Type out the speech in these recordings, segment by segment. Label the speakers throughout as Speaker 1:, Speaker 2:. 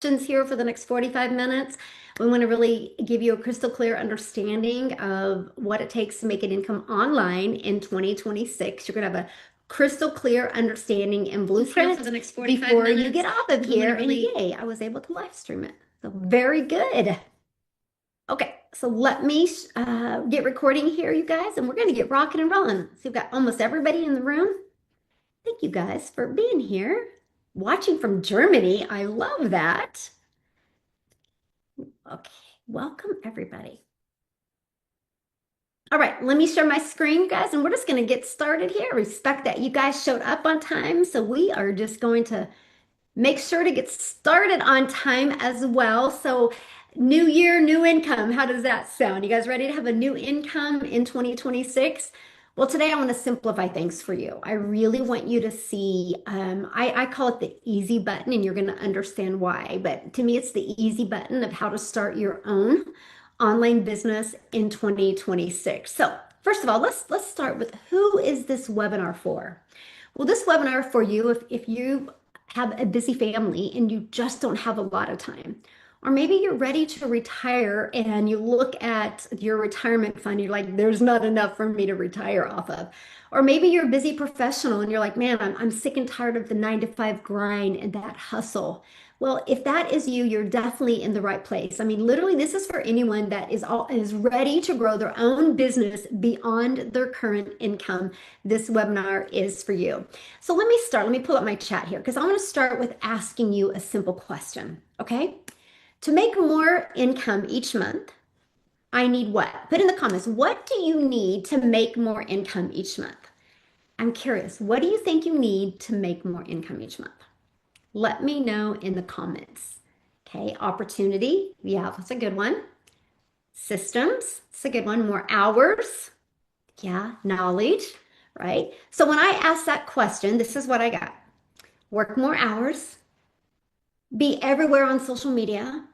Speaker 1: questions here for the next 45 minutes. We want to really give you a crystal clear understanding of what it takes to make an income online in 2026. You're going to have a crystal clear understanding and blueprint for the next 45 before minutes. You get off of here. Really... And yay, I was able to live stream it. So very good. Okay, so let me get recording here, you guys, and we're going to get rocking and rolling. So we've got almost everybody in the room. Thank you guys for being here. Watching from Germany. I love that. Okay, welcome everybody. All right, let me share my screen, guys, and we're just going to get started here. Respect that you guys showed up on time, so we are just going to make sure to get started on time as well. So new year, new income. How does that sound? You guys ready to have a new income in 2026? Well, today I want to simplify things for you. I really want you to see, I call it the easy button, and you're going to understand why. But to me, it's the easy button of how to start your own online business in 2026. So first of all, let's start with, who is this webinar for? Well, this webinar for you, if you have a busy family and you just don't have a lot of time. Or maybe you're ready to retire and you look at your retirement fund, you're like, there's not enough for me to retire off of. Or maybe you're a busy professional and you're like, man, I'm sick and tired of the 9 to 5 grind and that hustle. Well, if that is you, you're definitely in the right place. I mean, literally, this is for anyone that is ready to grow their own business beyond their current income. This webinar is for you. So let me start. Let me pull up my chat here, because I want to start with asking you a simple question, okay? To make more income each month, I need what? Put in the comments, what do you need to make more income each month? I'm curious, what do you think you need to make more income each month? Let me know in the comments. Okay, opportunity, yeah, that's a good one. Systems, that's a good one. More hours, yeah, knowledge, right? So when I ask that question, this is what I got. Work more hours, be everywhere on social media,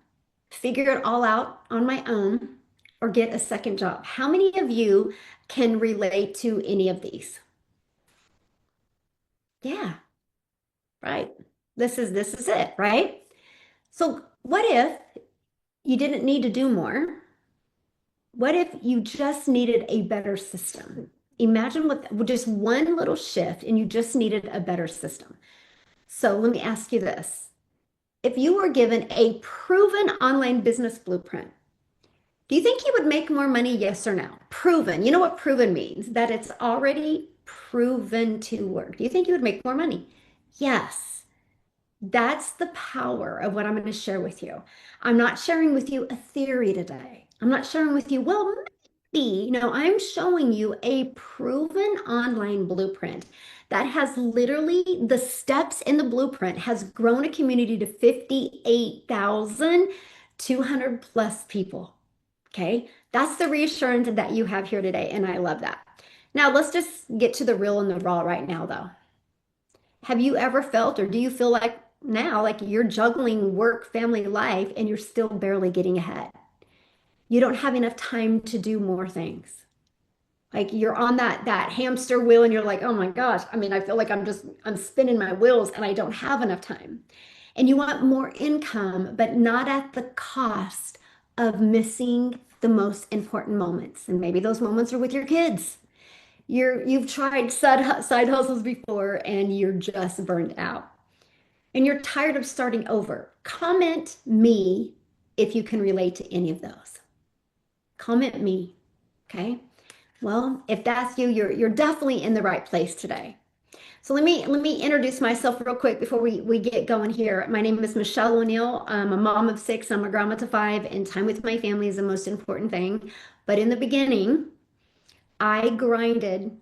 Speaker 1: figure it all out on my own, or get a second job. How many of you can relate to any of these? Yeah, right. This is it, right? So what if you didn't need to do more? What if you just needed a better system? Imagine with just one little shift and you just needed a better system. So let me ask you this. If you were given a proven online business blueprint, do you think you would make more money? Yes or no? Proven. You know what proven means? That it's already proven to work. Do you think you would make more money? Yes. That's the power of what I'm going to share with you. I'm not sharing with you a theory today. I'm not sharing with you, well, maybe. No, I'm showing you a proven online blueprint that has literally, the steps in the blueprint has grown a community to 58,200 plus people. Okay, that's the reassurance that you have here today, and I love that. Now, let's just get to the real and the raw right now, though. Have you ever felt, or do you feel like now, like you're juggling work, family life, and you're still barely getting ahead? You don't have enough time to do more things. Like you're on that hamster wheel and you're like, oh my gosh, I mean, I feel like I'm spinning my wheels and I don't have enough time. And you want more income, but not at the cost of missing the most important moments. And maybe those moments are with your kids. You've tried side hustles before and you're just burned out. And you're tired of starting over. Comment me if you can relate to any of those. Comment me, okay? Well, if that's you, you're definitely in the right place today. So let me introduce myself real quick before we get going here. My name is Michelle O'Neill. I'm a mom of 6. I'm a grandma to 5, and time with my family is the most important thing. But in the beginning, I grinded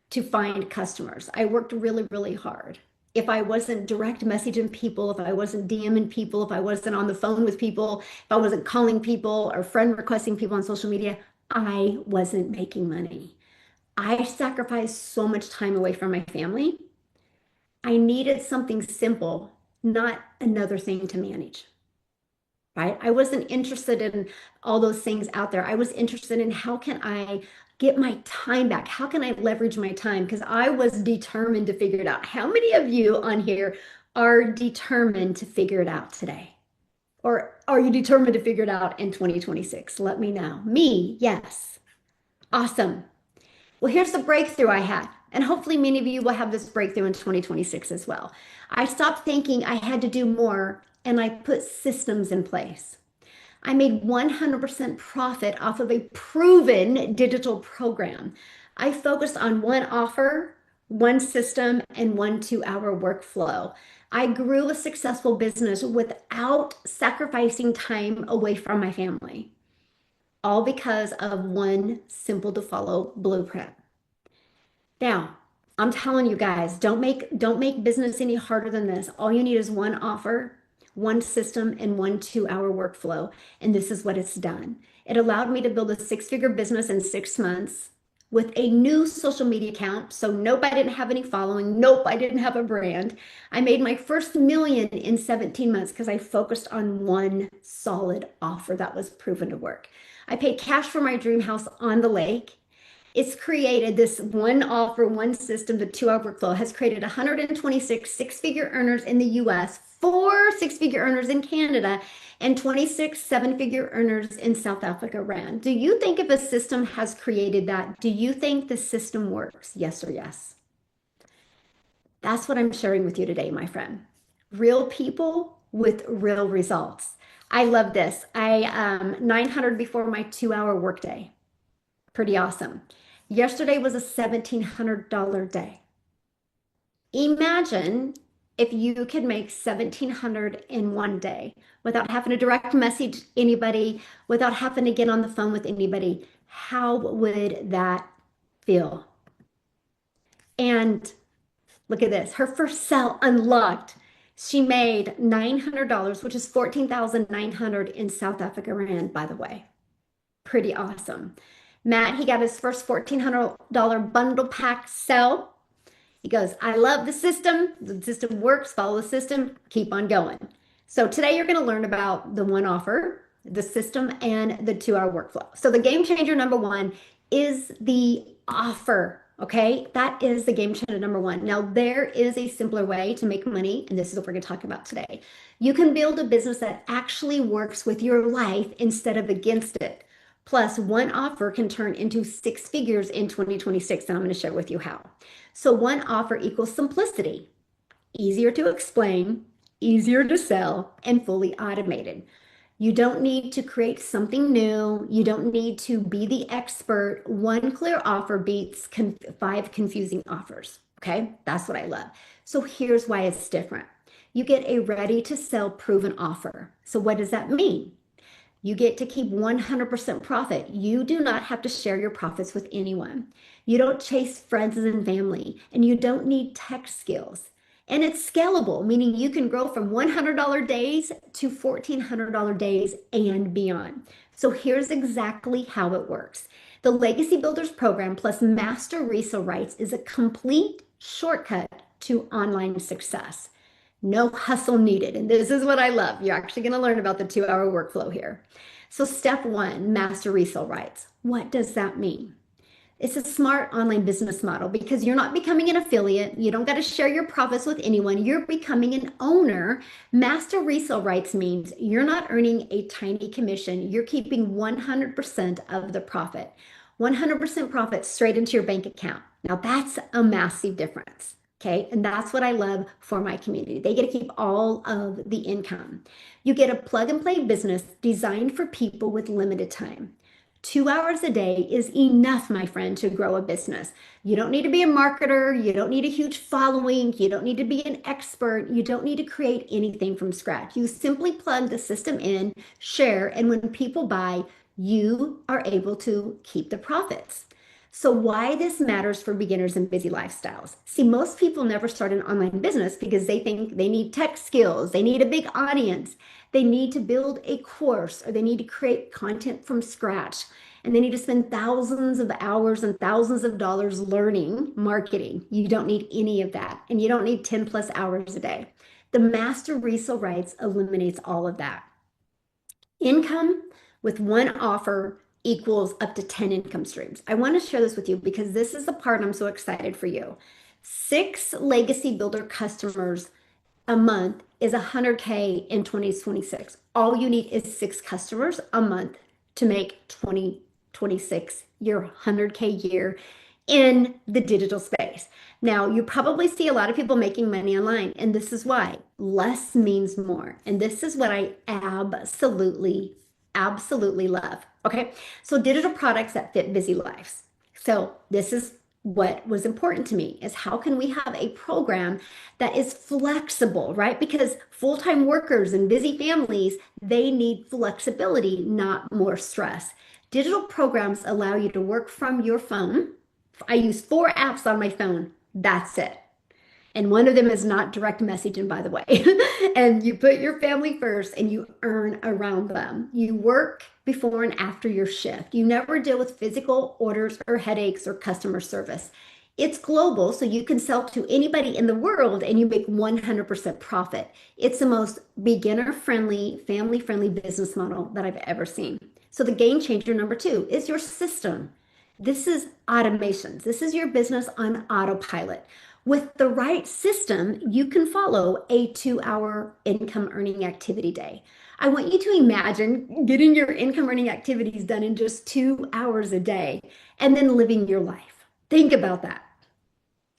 Speaker 1: to find customers. I worked really, really hard. If I wasn't direct messaging people, if I wasn't DMing people, if I wasn't on the phone with people, if I wasn't calling people or friend requesting people on social media, I wasn't making money. I sacrificed so much time away from my family. I needed something simple, not another thing to manage, right? I wasn't interested in all those things out there. I was interested in, how can I get my time back? How can I leverage my time? Because I was determined to figure it out. How many of you on here are determined to figure it out today? Or are you determined to figure it out in 2026? Let me know. Me, yes. Awesome. Well, here's the breakthrough I had. And hopefully, many of you will have this breakthrough in 2026 as well. I stopped thinking I had to do more and I put systems in place. I made 100% profit off of a proven digital program. I focused on one offer, one system, and one 2 hour workflow. I grew a successful business without sacrificing time away from my family, all because of one simple to follow blueprint. Now, I'm telling you guys, don't make business any harder than this. All you need is one offer, one system, and one 2 hour workflow. And this is what it's done. It allowed me to build a six-figure business in 6 months with a new social media account. So nope, I didn't have any following. Nope, I didn't have a brand. I made my first million in 17 months because I focused on one solid offer that was proven to work. I paid cash for my dream house on the lake. It's created this one offer, one system, the 2 hour workflow has created 126 six-figure earners in the US, four six-figure earners in Canada, and 26 seven-figure earners in South Africa Rand. Do you think if a system has created that, do you think the system works? Yes or yes? That's what I'm sharing with you today, my friend. Real people with real results. I love this. I 900 before my 2 hour workday. Pretty awesome. Yesterday was a $1,700 day. Imagine if you could make 1,700 in one day without having to direct message anybody, without having to get on the phone with anybody. How would that feel? And look at this. Her first sale unlocked. She made $900, which is 14,900 in South Africa Rand, by the way. Pretty awesome. Matt, he got his first $1,400 bundle pack sell. He goes, I love the system. The system works. Follow the system. Keep on going. So today you're going to learn about the one offer, the system, and the 2 hour workflow. So the game changer number one is the offer. Okay, that is the game changer number one. Now, there is a simpler way to make money, and this is what we're going to talk about today. You can build a business that actually works with your life instead of against it. Plus, one offer can turn into six figures in 2026, and I'm going to share with you how. So, one offer equals simplicity, easier to explain, easier to sell, and fully automated. You don't need to create something new. You don't need to be the expert. One clear offer beats five confusing offers. Okay, that's what I love. So, here's why it's different. You get a ready to sell proven offer. So, what does that mean? You get to keep 100% profit. You do not have to share your profits with anyone. You don't chase friends and family, and you don't need tech skills. And it's scalable, meaning you can grow from $100 days to $1,400 days and beyond. So here's exactly how it works. The Legacy Builders program plus master resale rights is a complete shortcut to online success. No hustle needed. And this is what I love. You're actually going to learn about the 2 hour workflow here. So step one, master resale rights. What does that mean? It's a smart online business model because you're not becoming an affiliate. You don't got to share your profits with anyone. You're becoming an owner. Master resale rights means you're not earning a tiny commission. You're keeping 100% of the profit. 100% profit straight into your bank account. Now that's a massive difference. Okay, and that's what I love for my community. They get to keep all of the income. You get a plug and play business designed for people with limited time. 2 hours a day is enough, my friend, to grow a business. You don't need to be a marketer. You don't need a huge following. You don't need to be an expert. You don't need to create anything from scratch. You simply plug the system in, share, and when people buy, you are able to keep the profits. So why this matters for beginners and busy lifestyles. See, most people never start an online business because they think they need tech skills, they need a big audience, they need to build a course, or they need to create content from scratch, and they need to spend thousands of hours and thousands of dollars learning marketing. You don't need any of that, and you don't need 10 plus hours a day. The master resale rights eliminates all of that. Income with one offer equals up to 10 income streams. I want to share this with you because this is the part I'm so excited for you. 6 legacy builder customers a month is 100K in 2026. All you need is 6 customers a month to make 2026 your 100K year in the digital space. Now, you probably see a lot of people making money online, and this is why less means more. And this is what I absolutely love. Okay, so digital products that fit busy lives. So this is what was important to me is how can we have a program that is flexible, right? Because full-time workers and busy families, they need flexibility, not more stress. Digital programs allow you to work from your phone. I use 4 apps on my phone. That's it. And one of them is not direct messaging, by the way. And you put your family first and you earn around them. You work before and after your shift. You never deal with physical orders or headaches or customer service. It's global, so you can sell to anybody in the world and you make 100% profit. It's the most beginner-friendly, family-friendly business model that I've ever seen. So the game changer number 2 is your system. This is automations. This is your business on autopilot. With the right system, you can follow a 2-hour income earning activity day. I want you to imagine getting your income earning activities done in just 2 hours a day and then living your life. Think about that.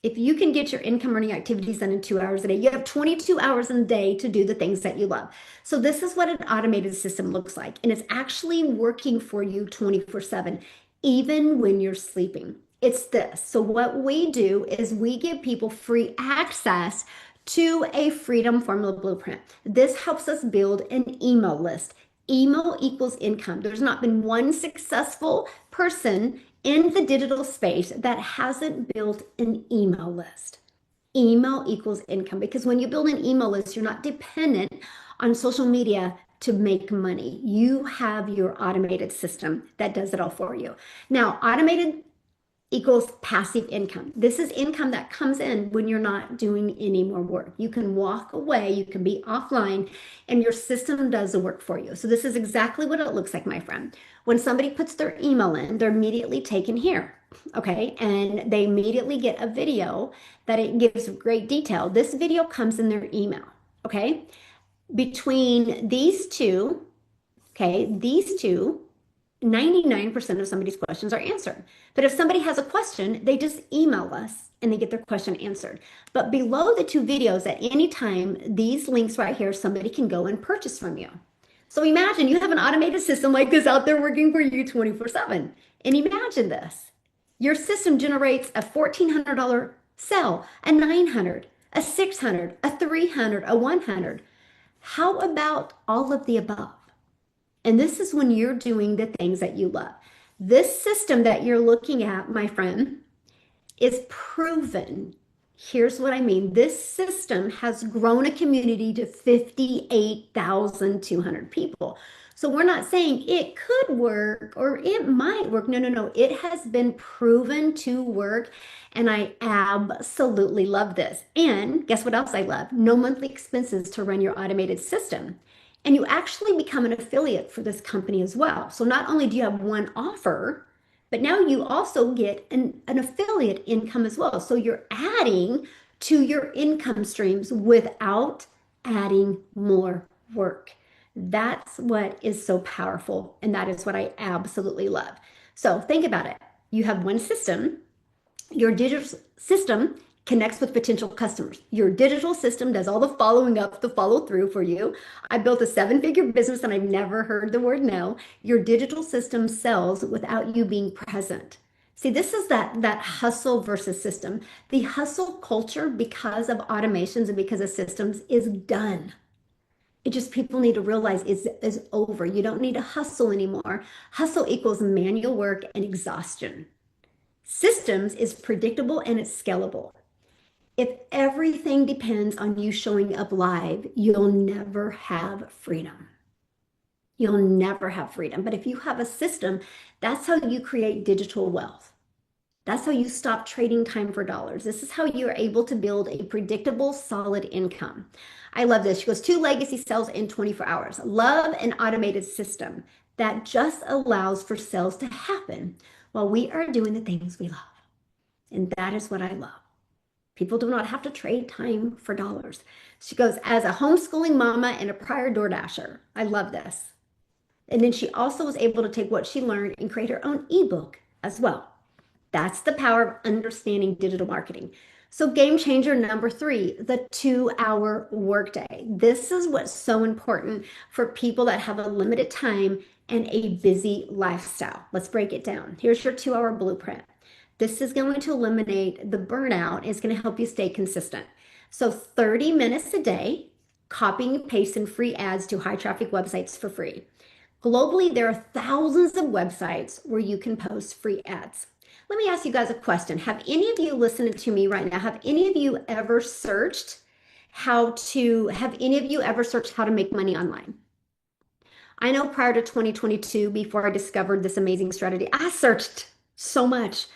Speaker 1: If you can get your income earning activities done in 2 hours a day, you have 22 hours in a day to do the things that you love. So this is what an automated system looks like. And it's actually working for you 24/7, even when you're sleeping. It's this. So what we do is we give people free access to a Freedom Formula Blueprint. This helps us build an email list. Email equals income. There's not been one successful person in the digital space that hasn't built an email list. Email equals income because when you build an email list, you're not dependent on social media to make money. You have your automated system that does it all for you. Now, automated equals passive income. This is income that comes in when you're not doing any more work. You can walk away, you can be offline, and your system does the work for you. So this is exactly what it looks like, my friend. When somebody puts their email in, they're immediately taken here, okay? And they immediately get a video that it gives great detail. This video comes in their email, okay? Between these two, okay, 99% of somebody's questions are answered. But if somebody has a question, they just email us and they get their question answered. But below the 2 videos at any time, these links right here, somebody can go and purchase from you. So imagine you have an automated system like this out there working for you 24/7. And imagine this. Your system generates a $1,400 sale, a $900, a $600, a $300, a $100. How about all of the above? And this is when you're doing the things that you love. This system that you're looking at, my friend, is proven. Here's what I mean. This system has grown a community to 58,200 people. So we're not saying it could work or it might work. No. It has been proven to work. And I absolutely love this. And guess what else I love? No monthly expenses to run your automated system. And you actually become an affiliate for this company as well. So not only do you have one offer, but now you also get an affiliate income as well. So you're adding to your income streams without adding more work. That's what is so powerful. And that is what I absolutely love. So think about it. You have one system. Your digital system connects with potential customers. Your digital system does all the following up, the follow through for you. I built a 7-figure business and I've never heard the word no. Your digital system sells without you being present. See, this is that hustle versus system. The hustle culture, because of automations and because of systems, is done. It just people need to realize is over. You don't need to hustle anymore. Hustle equals manual work and exhaustion. Systems is predictable and it's scalable. If everything depends on you showing up live, you'll never have freedom. You'll never have freedom. But if you have a system, that's how you create digital wealth. That's how you stop trading time for dollars. This is how you're able to build a predictable, solid income. I love this. She goes, 2 legacy sales in 24 hours. Love an automated system that just allows for sales to happen while we are doing the things we love. And that is what I love. People do not have to trade time for dollars. She goes, as a homeschooling mama and a prior DoorDasher. I love this. And then she also was able to take what she learned and create her own ebook as well. That's the power of understanding digital marketing. So, game changer number three, the 2 hour workday. This is what's so important for people that have a limited time and a busy lifestyle. Let's break it down. Here's your 2 hour blueprint. This is going to eliminate the burnout. It's going to help you stay consistent. So, 30 minutes a day, copying and pasting free ads to high traffic websites for free. Globally, there are thousands of websites where you can post free ads. Let me ask you guys a question. Have any of you listening to me right now, have any of you ever searched how to make money online? I know prior to 2022, before I discovered this amazing strategy, I searched so much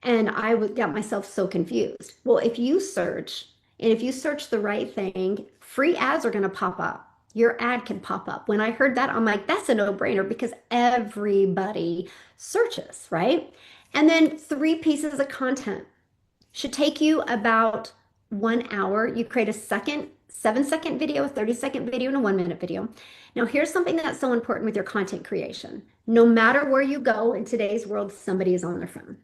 Speaker 1: and I got myself so confused. Well, if you search and if you search the right thing, free ads are going to pop up. Your ad can pop up. When I heard that, I'm like, that's a no-brainer because everybody searches, right? And then 3 pieces of content should take you about 1 hour. You create a 7-second video, a 30-second video, and a 1-minute video. Now, here's something that's so important with your content creation. No matter where you go in today's world, somebody is on their phone.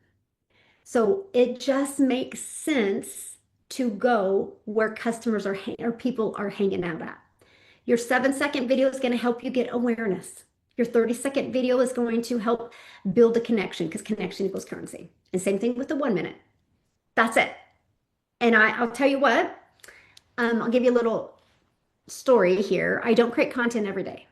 Speaker 1: So it just makes sense to go where customers are or people are hanging out at. Your 7-second video is going to help you get awareness. Your 30-second video is going to help build a connection because connection equals currency. And same thing with the 1 minute. That's it. And I'll tell you what, I'll give you a little story here. I don't create content every day.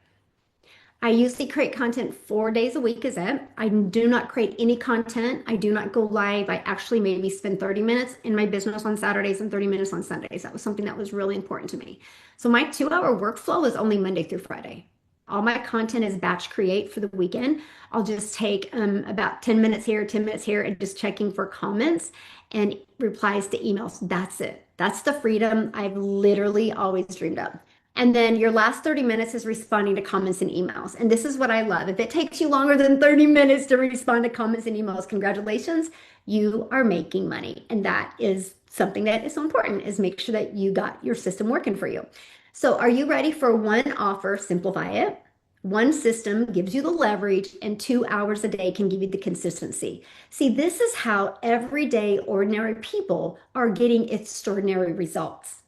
Speaker 1: I usually create content 4 days a week is it. I do not create any content. I do not go live. I actually maybe spend 30 minutes in my business on Saturdays and 30 minutes on Sundays. That was something that was really important to me. So my 2-hour workflow is only Monday through Friday. All my content is batch create for the weekend. I'll just take about 10 minutes here, 10 minutes here, and just checking for comments and replies to emails. That's it. That's the freedom I've literally always dreamed of. And then your last 30 minutes is responding to comments and emails. And this is what I love. If it takes you longer than 30 minutes to respond to comments and emails, congratulations, you are making money. And that is something that is so important, is make sure that you got your system working for you. So are you ready for one offer? Simplify it. One system gives you the leverage, and 2 hours a day can give you the consistency. See, this is how everyday ordinary people are getting extraordinary results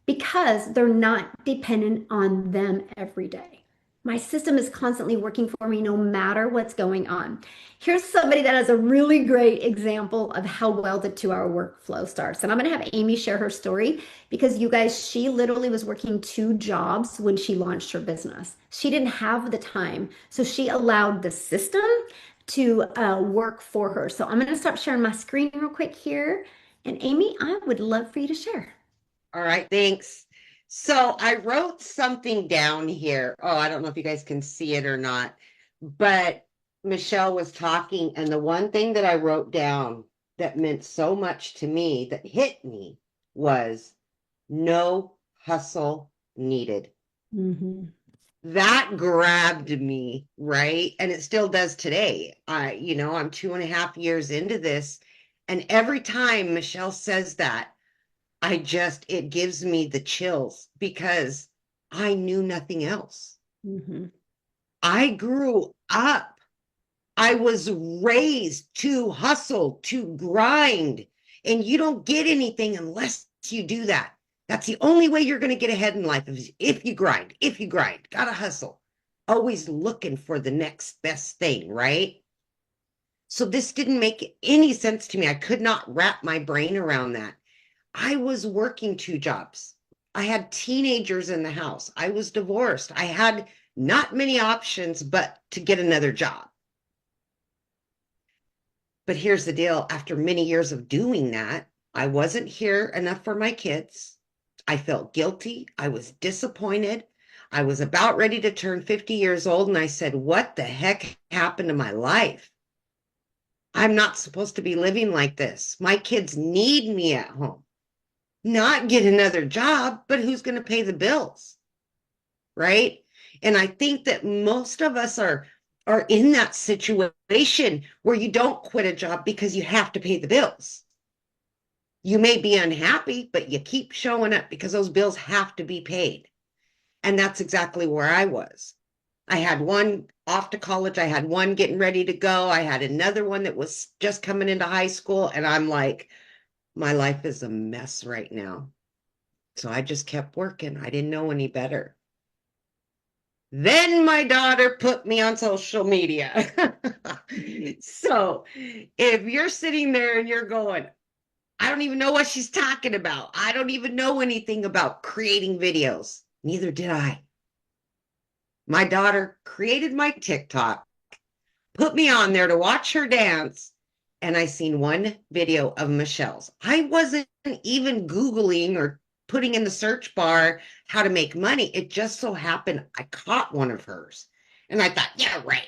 Speaker 1: because they're not dependent on them every day. My system is constantly working for me no matter what's going on. Here's somebody that has a really great example of how well the 2-hour workflow starts. And I'm going to have Amy share her story because you guys, she literally was working 2 jobs when she launched her business. She didn't have the time. So she allowed the system to work for her. So I'm going to stop sharing my screen real quick here. And Amy, I would love for you to share.
Speaker 2: All right, thanks. So I wrote something down here. Oh, I don't know if you guys can see it or not, but Michelle was talking, and the one thing that I wrote down that meant so much to me, that hit me, was no hustle needed.
Speaker 1: Mm-hmm.
Speaker 2: That grabbed me, right? And it still does today. I'm 2.5 years into this, and every time Michelle says that, it gives me the chills because I knew nothing else.
Speaker 1: Mm-hmm.
Speaker 2: I grew up. I was raised to hustle, to grind, and you don't get anything unless you do that. That's the only way you're going to get ahead in life is if you grind, gotta hustle, always looking for the next best thing, right? So this didn't make any sense to me. I could not wrap my brain around that. I was working 2 jobs. I had teenagers in the house. I was divorced. I had not many options but to get another job. But here's the deal. After many years of doing that, I wasn't here enough for my kids. I felt guilty. I was disappointed. I was about ready to turn 50 years old, and I said, what the heck happened to my life? I'm not supposed to be living like this. My kids need me at home. Not get another job, but who's going to pay the bills, right? And I think that most of us are in that situation where you don't quit a job because you have to pay the bills. You may be unhappy, but you keep showing up because those bills have to be paid. And that's exactly where I was. I had one off to college. I had one getting ready to go. I had another one that was just coming into high school. And I'm like, my life is a mess right now. So I just kept working. I didn't know any better. Then my daughter put me on social media. So if you're sitting there and you're going, I don't even know what she's talking about. I don't even know anything about creating videos. Neither did I. My daughter created my TikTok, put me on there to watch her dance, and I seen one video of Michelle's. I wasn't even Googling or putting in the search bar how to make money. It just so happened I caught one of hers. And I thought, yeah, right.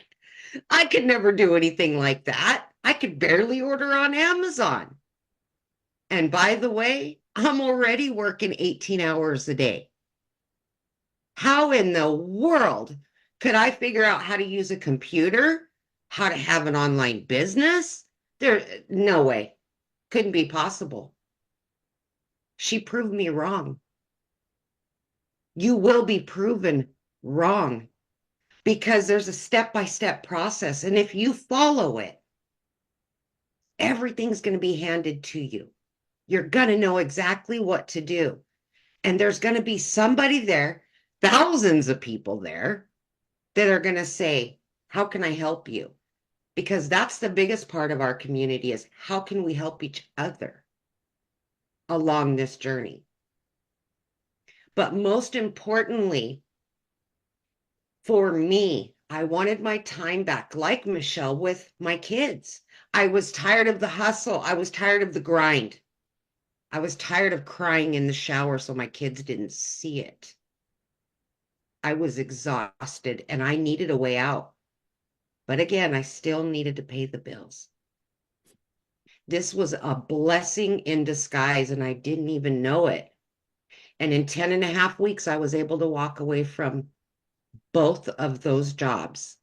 Speaker 2: I could never do anything like that. I could barely order on Amazon. And by the way, I'm already working 18 hours a day. How in the world could I figure out how to use a computer, how to have an online business? No way. Couldn't be possible. She proved me wrong. You will be proven wrong because there's a step-by-step process. And if you follow it, everything's going to be handed to you. You're going to know exactly what to do. And there's going to be somebody there, thousands of people there, that are going to say, how can I help you? Because that's the biggest part of our community is how can we help each other along this journey? But most importantly, for me, I wanted my time back, like Michelle, with my kids. I was tired of the hustle. I was tired of the grind. I was tired of crying in the shower so my kids didn't see it. I was exhausted and I needed a way out. But again, I still needed to pay the bills. This was a blessing in disguise and I didn't even know it. And in 10 and a half weeks, I was able to walk away from both of those jobs.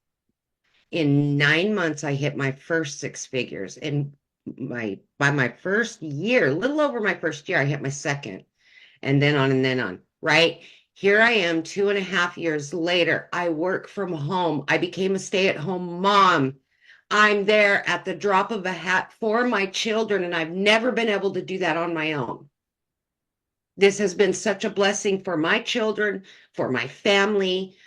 Speaker 2: In 9 months, I hit my first six figures. And by my first year, a little over my first year, I hit my second, and then on, right? Here I am 2.5 years later. I work from home. I became a stay-at-home mom. I'm there at the drop of a hat for my children, and I've never been able to do that on my own. This has been such a blessing for my children, for my family.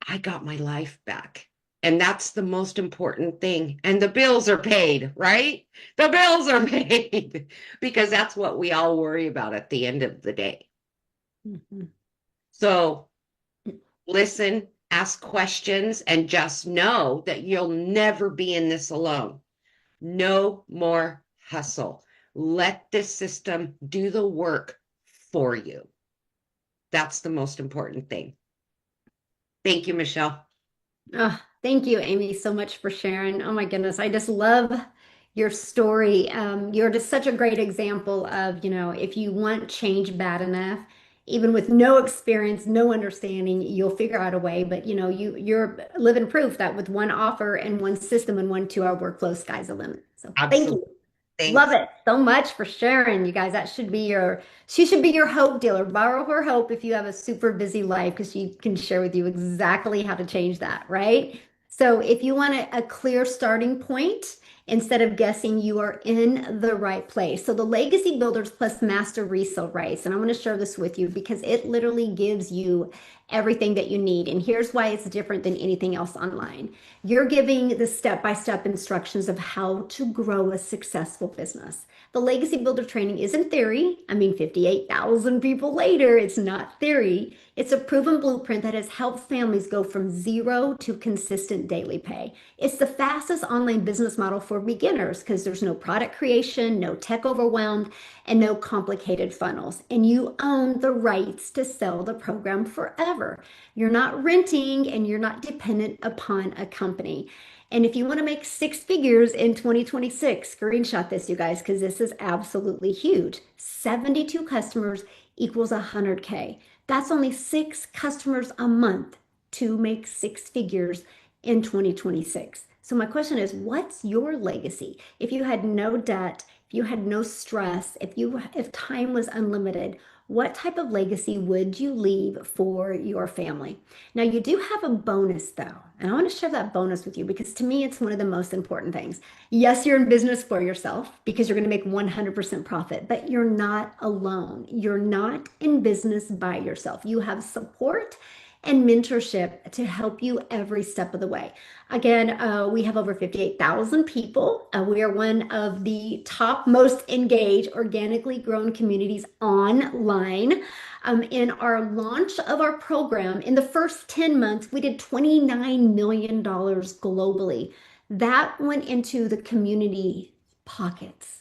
Speaker 2: I got my life back. And that's the most important thing. And the bills are paid, right? The bills are paid because that's what we all worry about at the end of the day.
Speaker 1: Mhm.
Speaker 2: So listen, ask questions, and just know that you'll never be in this alone. No more hustle. Let this system do the work for you. That's the most important thing. Thank you, Michelle.
Speaker 1: Oh, thank you, Amy, so much for sharing. Oh my goodness, I just love your story. You're just such a great example of, if you want change bad enough, even with no experience, no understanding, you'll figure out a way. But you're living proof that with one offer and one system and one 2-hour workflow, sky's the limit. So thank
Speaker 2: Absolutely.
Speaker 1: you. Love
Speaker 2: Thanks.
Speaker 1: it so much for sharing, you guys. She should be your hope dealer. Borrow her hope if you have a super busy life because she can share with you exactly how to change that, right? So if you want a clear starting point, instead of guessing, you are in the right place. So the Legacy Builders Plus Master Resale Rights, and I'm going to share this with you because it literally gives you everything that you need. And here's why it's different than anything else online. You're giving the step-by-step instructions of how to grow a successful business. The Legacy Builder training isn't theory. I mean, 58,000 people later, it's not theory. It's a proven blueprint that has helped families go from zero to consistent daily pay. It's the fastest online business model for beginners because there's no product creation, no tech overwhelmed, and no complicated funnels. And you own the rights to sell the program forever. You're not renting and you're not dependent upon a company. And if you want to make six figures in 2026, screenshot this, you guys, because this is absolutely huge. 72 customers equals 100K. That's only 6 customers a month to make six figures in 2026. So my question is, what's your legacy? If you had no debt if you had no stress, if time was unlimited, what type of legacy would you leave for your family? Now, you do have a bonus though, and I want to share that bonus with you because to me, it's one of the most important things. Yes, you're in business for yourself because you're going to make 100% profit, but you're not alone. You're not in business by yourself. You have support and mentorship to help you every step of the way. Again, we have over 58,000 people. We are one of the top most engaged, organically grown communities online. In our launch of our program, in the first 10 months, we did $29 million globally. That went into the community pockets.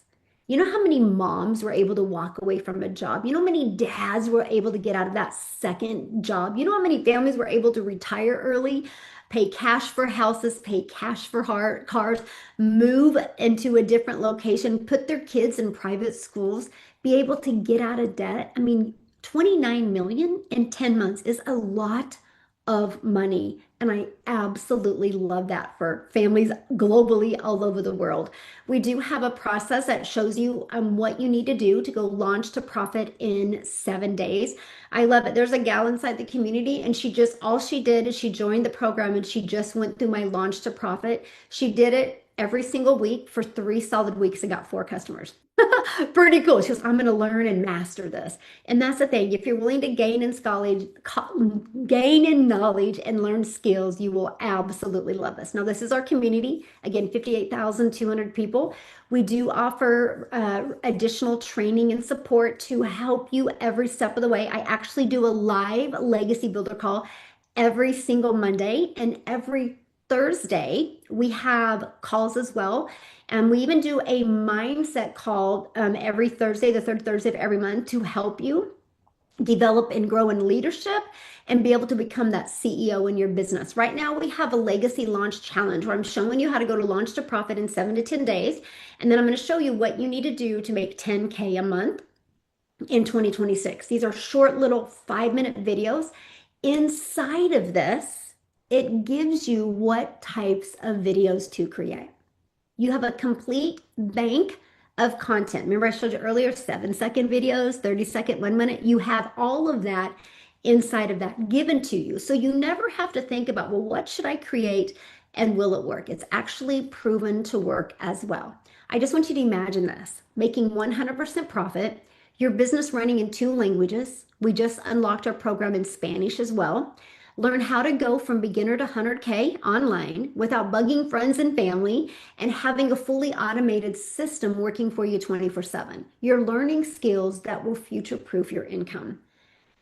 Speaker 1: You know how many moms were able to walk away from a job? You know how many dads were able to get out of that second job? You know how many families were able to retire early, pay cash for houses, pay cash for cars, move into a different location, put their kids in private schools, be able to get out of debt? I mean, 29 million in 10 months is a lot of money. And I absolutely love that for families globally all over the world. We do have a process that shows you what you need to do to go launch to profit in 7 days. I love it. There's a gal inside the community, and all she did is she joined the program and she just went through my launch to profit. She did it every single week for 3 solid weeks and got 4 customers. Pretty cool. She goes, I'm going to learn and master this. And that's the thing. If you're willing to gain in knowledge and learn skills, you will absolutely love this. Now, this is our community. Again, 58,200 people. We do offer additional training and support to help you every step of the way. I actually do a live legacy builder call every single Monday, and every Thursday we have calls as well. And we even do a mindset call every Thursday, the third Thursday of every month, to help you develop and grow in leadership and be able to become that CEO in your business. Right now, we have a legacy launch challenge where I'm showing you how to go to launch to profit in 7 to 10 days. And then I'm going to show you what you need to do to make 10K a month in 2026. These are short little 5-minute videos. Inside of this, it gives you what types of videos to create. You have a complete bank of content. Remember I showed you earlier, 7-second videos, 30-second, 1 minute. You have all of that inside of that given to you. So you never have to think about, well, what should I create and will it work? It's actually proven to work as well. I just want you to imagine this, making 100% profit, your business running in 2 languages. We just unlocked our program in Spanish as well. Learn how to go from beginner to 100K online without bugging friends and family and having a fully automated system working for you 24/7. You're learning skills that will future-proof your income.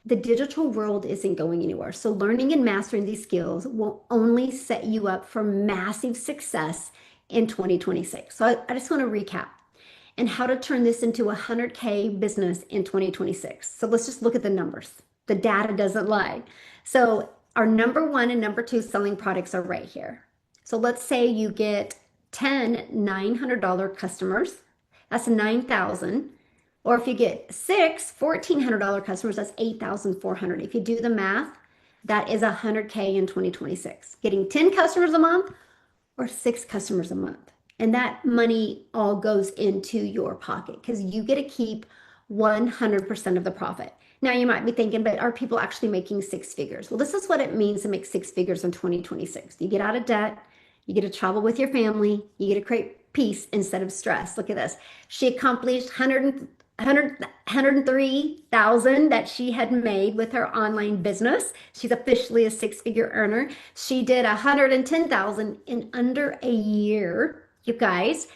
Speaker 1: The digital world isn't going anywhere. So learning and mastering these skills will only set you up for massive success in 2026. So I just want to recap and how to turn this into a 100K business in 2026. So let's just look at the numbers. The data doesn't lie. So our number 1 and number 2 selling products are right here. So let's say you get 10 $900 customers, that's 9,000. Or if you get 6 $1,400 customers, that's 8,400. If you do the math, that is 100K in 2026. Getting 10 customers a month or 6 customers a month. And that money all goes into your pocket because you get to keep 100% of the profit. Now you might be thinking, but are people actually making 6 figures? Well, this is what it means to make 6 figures in 2026. You get out of debt, you get to travel with your family, you get to create peace instead of stress. Look at this. She accomplished 103,000 that she had made with her online business. She's officially a 6-figure earner. She did 110,000 in under a year, you guys.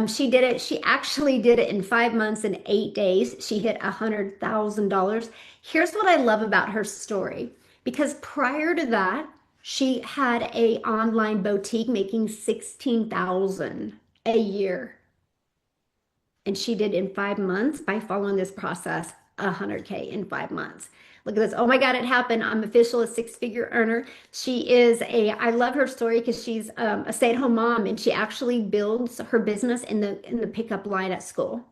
Speaker 1: She did it. She actually did it in 5 months and 8 days. She hit $100,000. Here's what I love about her story, because prior to that, she had a online boutique making 16,000 a year. And she did in 5 months by following this process, 100K in 5 months. Look at this. Oh my God, it happened. I'm official, a 6-figure earner. I love her story because she's a stay-at-home mom and she actually builds her business in the pickup line at school.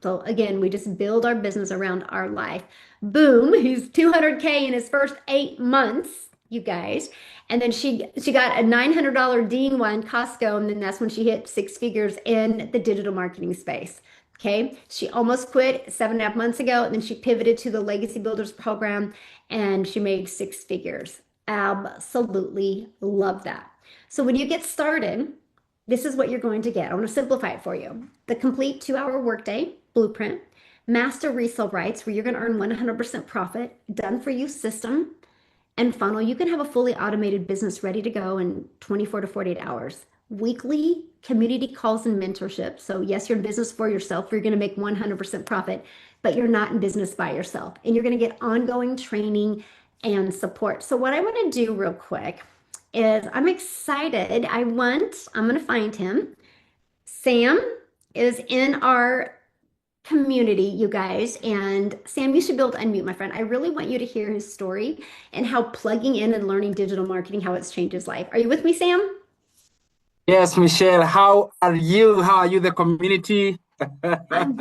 Speaker 1: So again, we just build our business around our life. Boom, he's 200K in his first 8 months, you guys. And then she got a $900 Dean one Costco, and then that's when she hit 6 figures in the digital marketing space. Okay. She almost quit 7.5 months ago, and then she pivoted to the Legacy Builders program and she made 6 figures. Absolutely love that. So when you get started, this is what you're going to get. I want to simplify it for you. The complete 2-hour workday blueprint, master resale rights, where you're going to earn 100% profit, done for you system, and funnel. You can have a fully automated business ready to go in 24 to 48 hours. Weekly community calls and mentorship. So yes, you're in business for yourself. You're going to make 100% profit, but you're not in business by yourself. And you're going to get ongoing training and support. So what I want to do real quick is I'm excited. I'm going to find him. Sam is in our community, you guys. And Sam, you should be able to unmute, my friend. I really want you to hear his story and how plugging in and learning digital marketing, how it's changed his life. Are you with me, Sam?
Speaker 3: Yes, Michelle, how are you? How are you, the community?
Speaker 1: I'm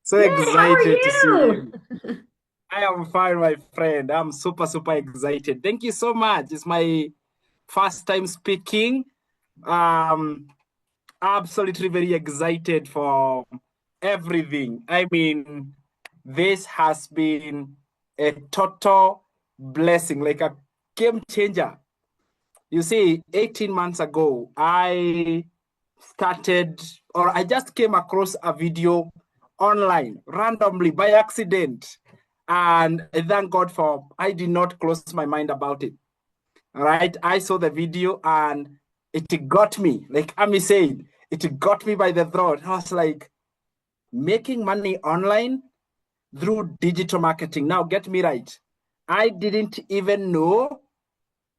Speaker 3: So
Speaker 1: good. How are
Speaker 3: excited to see
Speaker 1: you?
Speaker 3: you. I am fine, my friend. I'm super, super excited. Thank you so much. It's my first time speaking. Um, Absolutely very excited for everything. I mean, this has been a total blessing, like a game changer. You see, 18 months ago, I just came across a video online randomly by accident. And I thank God for, I did not close my mind about it. All right. I saw the video and it got me, like Ami said, it got me by the throat. I was like, making money online through digital marketing. Now, get me right. I didn't even know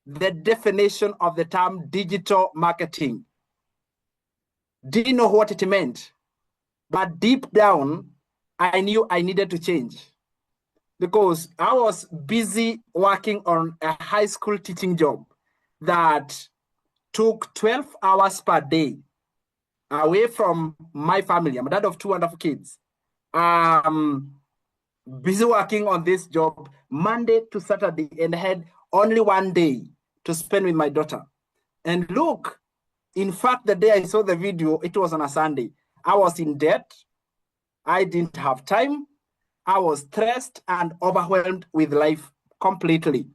Speaker 3: the definition of the term digital marketing. Didn't know what it meant. But deep down, I knew I needed to change because I was busy working on a high school teaching job that took 12 hours per day away from my family. I'm a dad of 2 wonderful kids. Busy working on this job Monday to Saturday and had only one day to spend with my daughter. And look, in fact, the day I saw the video, it was on a Sunday. I was in debt. I didn't have time. I was stressed and overwhelmed with life completely.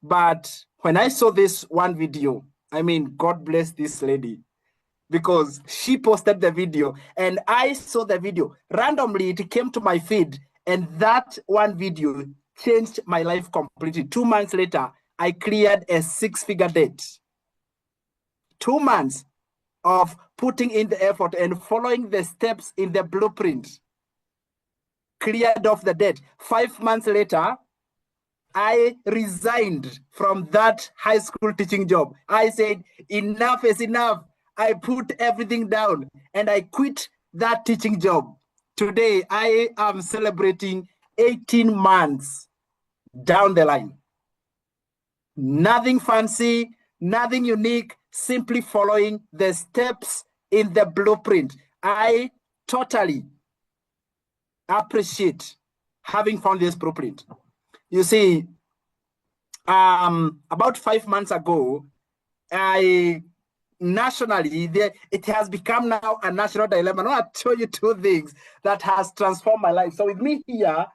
Speaker 3: But when I saw this one video, I mean, God bless this lady, because she posted the video and I saw the video. Randomly, it came to my feed, and that one video changed my life completely. 2 months later, I cleared a 6-figure debt. 2 months of putting in the effort and following the steps in the blueprint, cleared off the debt. 5 months later, I resigned from that high school teaching job. I said, enough is enough. I put everything down and I quit that teaching job. Today, I am celebrating 18 months down the line. Nothing fancy, nothing unique, simply following the steps in the blueprint. I totally appreciate having found this blueprint. You see, about 5 months ago, nationally, it has become now a national dilemma. I want to tell you 2 things that has transformed my life. So with me here,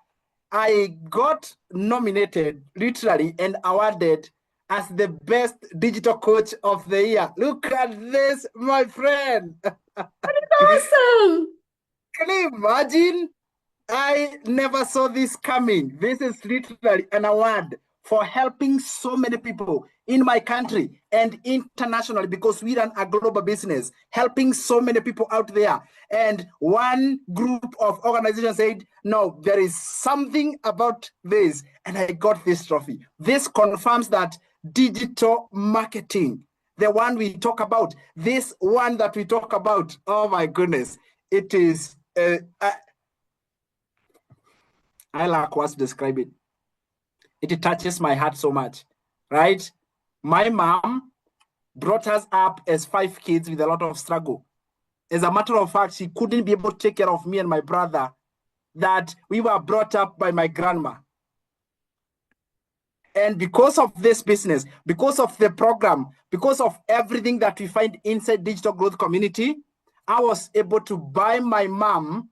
Speaker 3: I got nominated, literally, and awarded as the best digital coach of the year. Look at this, my friend.
Speaker 1: Awesome.
Speaker 3: Can you imagine? I never saw this coming. This is literally an award for helping so many people in my country and internationally, because we run a global business, helping so many people out there. And one group of organizations said, no, there is something about this. And I got this trophy. This confirms that digital marketing, the one we talk about, this one that we talk about, oh my goodness, it is, I lack words to describe it. It touches my heart so much, right? My mom brought us up as 5 kids with a lot of struggle. As a matter of fact, she couldn't be able to take care of me and my brother, that we were brought up by my grandma. And because of this business, because of the program, because of everything that we find inside Digital Growth Community, I was able to buy my mom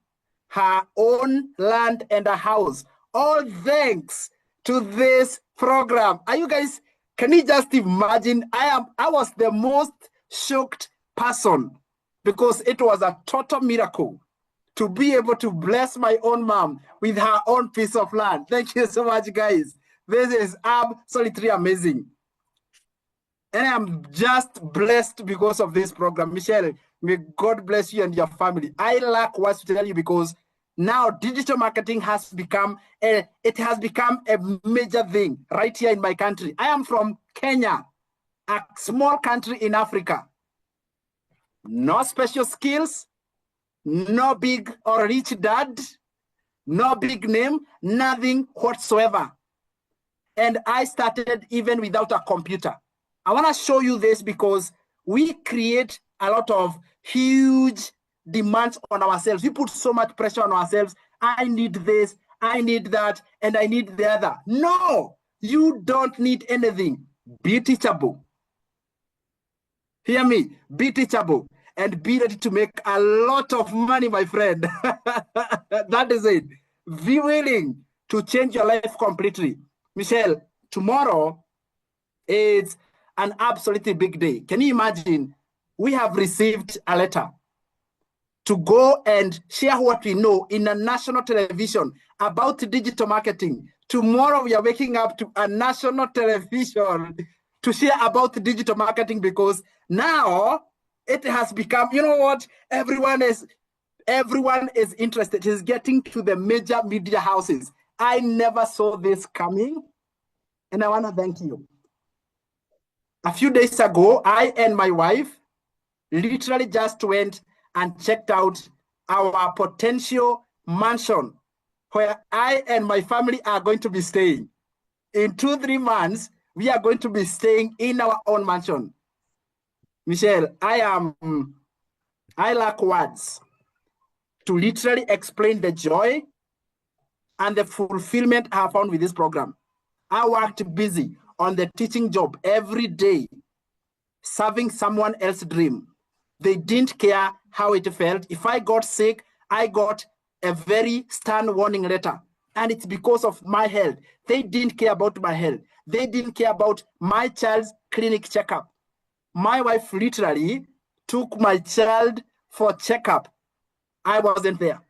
Speaker 3: her own land and a house. All thanks to this program. Are you guys, can you just imagine? I was the most shocked person because it was a total miracle to be able to bless my own mom with her own piece of land. Thank you so much, guys. This is absolutely amazing. And I'm just blessed because of this program. Michelle, may God bless you and your family. I lack words to tell you because now digital marketing has become a major thing right here in my country. I am from Kenya, a small country in Africa. No special skills, no big or rich dad, no big name, nothing whatsoever. And I started even without a computer. I want to show you this because we create a lot of huge demands on ourselves. We put so much pressure on ourselves. I need this, I need that, and I need the other. No, you don't need anything. Be teachable. Hear me, be teachable and be ready to make a lot of money, my friend. That is it. Be willing to change your life completely. Michelle, tomorrow is an absolutely big day. Can you imagine? We have received a letter to go and share what we know in a national television about digital marketing. Tomorrow we are waking up to a national television to share about digital marketing because now it has become, you know what? Everyone is interested. It's getting to the major media houses. I never saw this coming, and I want to thank you. A few days ago, I and my wife literally just went and checked out our potential mansion where I and my family are going to be staying. In 2-3 months, we are going to be staying in our own mansion. Michelle, I lack words to literally explain the joy and the fulfillment I have found with this program. I worked busy on the teaching job every day, serving someone else's dream. They didn't care how it felt. If I got sick, I got a very stern warning letter. And it's because of my health. They didn't care about my health. They didn't care about my child's clinic checkup. My wife literally took my child for checkup. I wasn't there.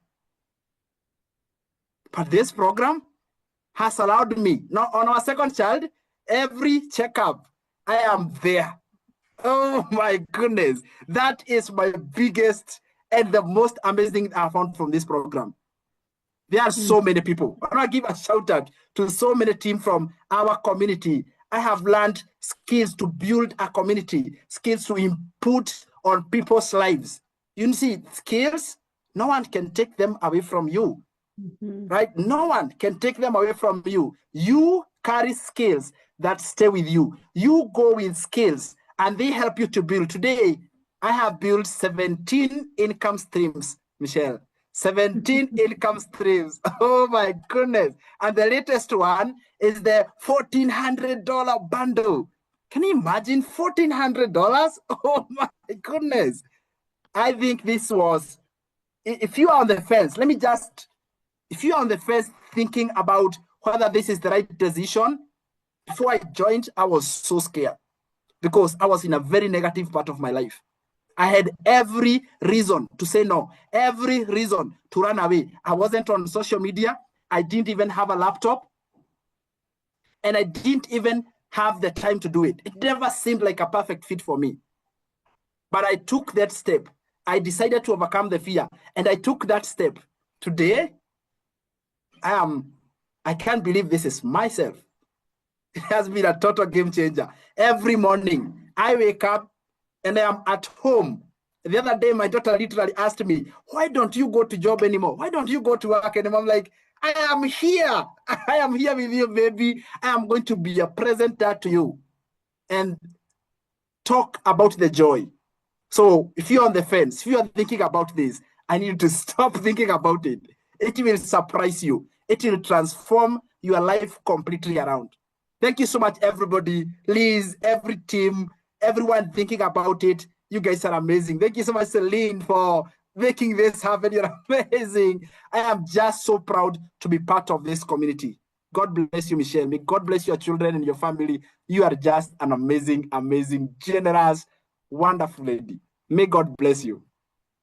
Speaker 3: But this program has allowed me, now on our second child, every checkup, I am there. Oh my goodness. That is my biggest and the most amazing I found from this program. There are so many people. I want to give a shout out to so many teams from our community. I have learned skills to build a community, skills to input on people's lives. You see, skills, no one can take them away from you. Right? No one can take them away from you. You carry skills that stay with you. You go with skills and they help you to build. Today, I have built 17 income streams, Michelle. 17 income streams. Oh my goodness. And the latest one is the $1,400 bundle. Can you imagine $1,400? Oh my goodness. I think this was, if you are on the fence, if you're on the fence thinking about whether this is the right decision, before I joined, I was so scared because I was in a very negative part of my life. I had every reason to say no, every reason to run away. I wasn't on social media. I didn't even have a laptop. And I didn't even have the time to do it. It never seemed like a perfect fit for me. But I took that step. I decided to overcome the fear. And I took that step. Today, I can't believe this is myself. It has been a total game changer. Every morning, I wake up and I am at home. The other day, my daughter literally asked me, why don't you go to job anymore? Why don't you go to work anymore? I'm like, I am here. I am here with you, baby. I am going to be a present dad to you and talk about the joy. So if you're on the fence, if you are thinking about this, I need you to stop thinking about it. It will surprise you. It will transform your life completely around. Thank you so much, everybody. Liz, every team, everyone thinking about it. You guys are amazing. Thank you so much, Celine, for making this happen. You're amazing. I am just so proud to be part of this community. God bless you, Michelle. May God bless your children and your family. You are just an amazing, amazing, generous, wonderful lady. May God bless you.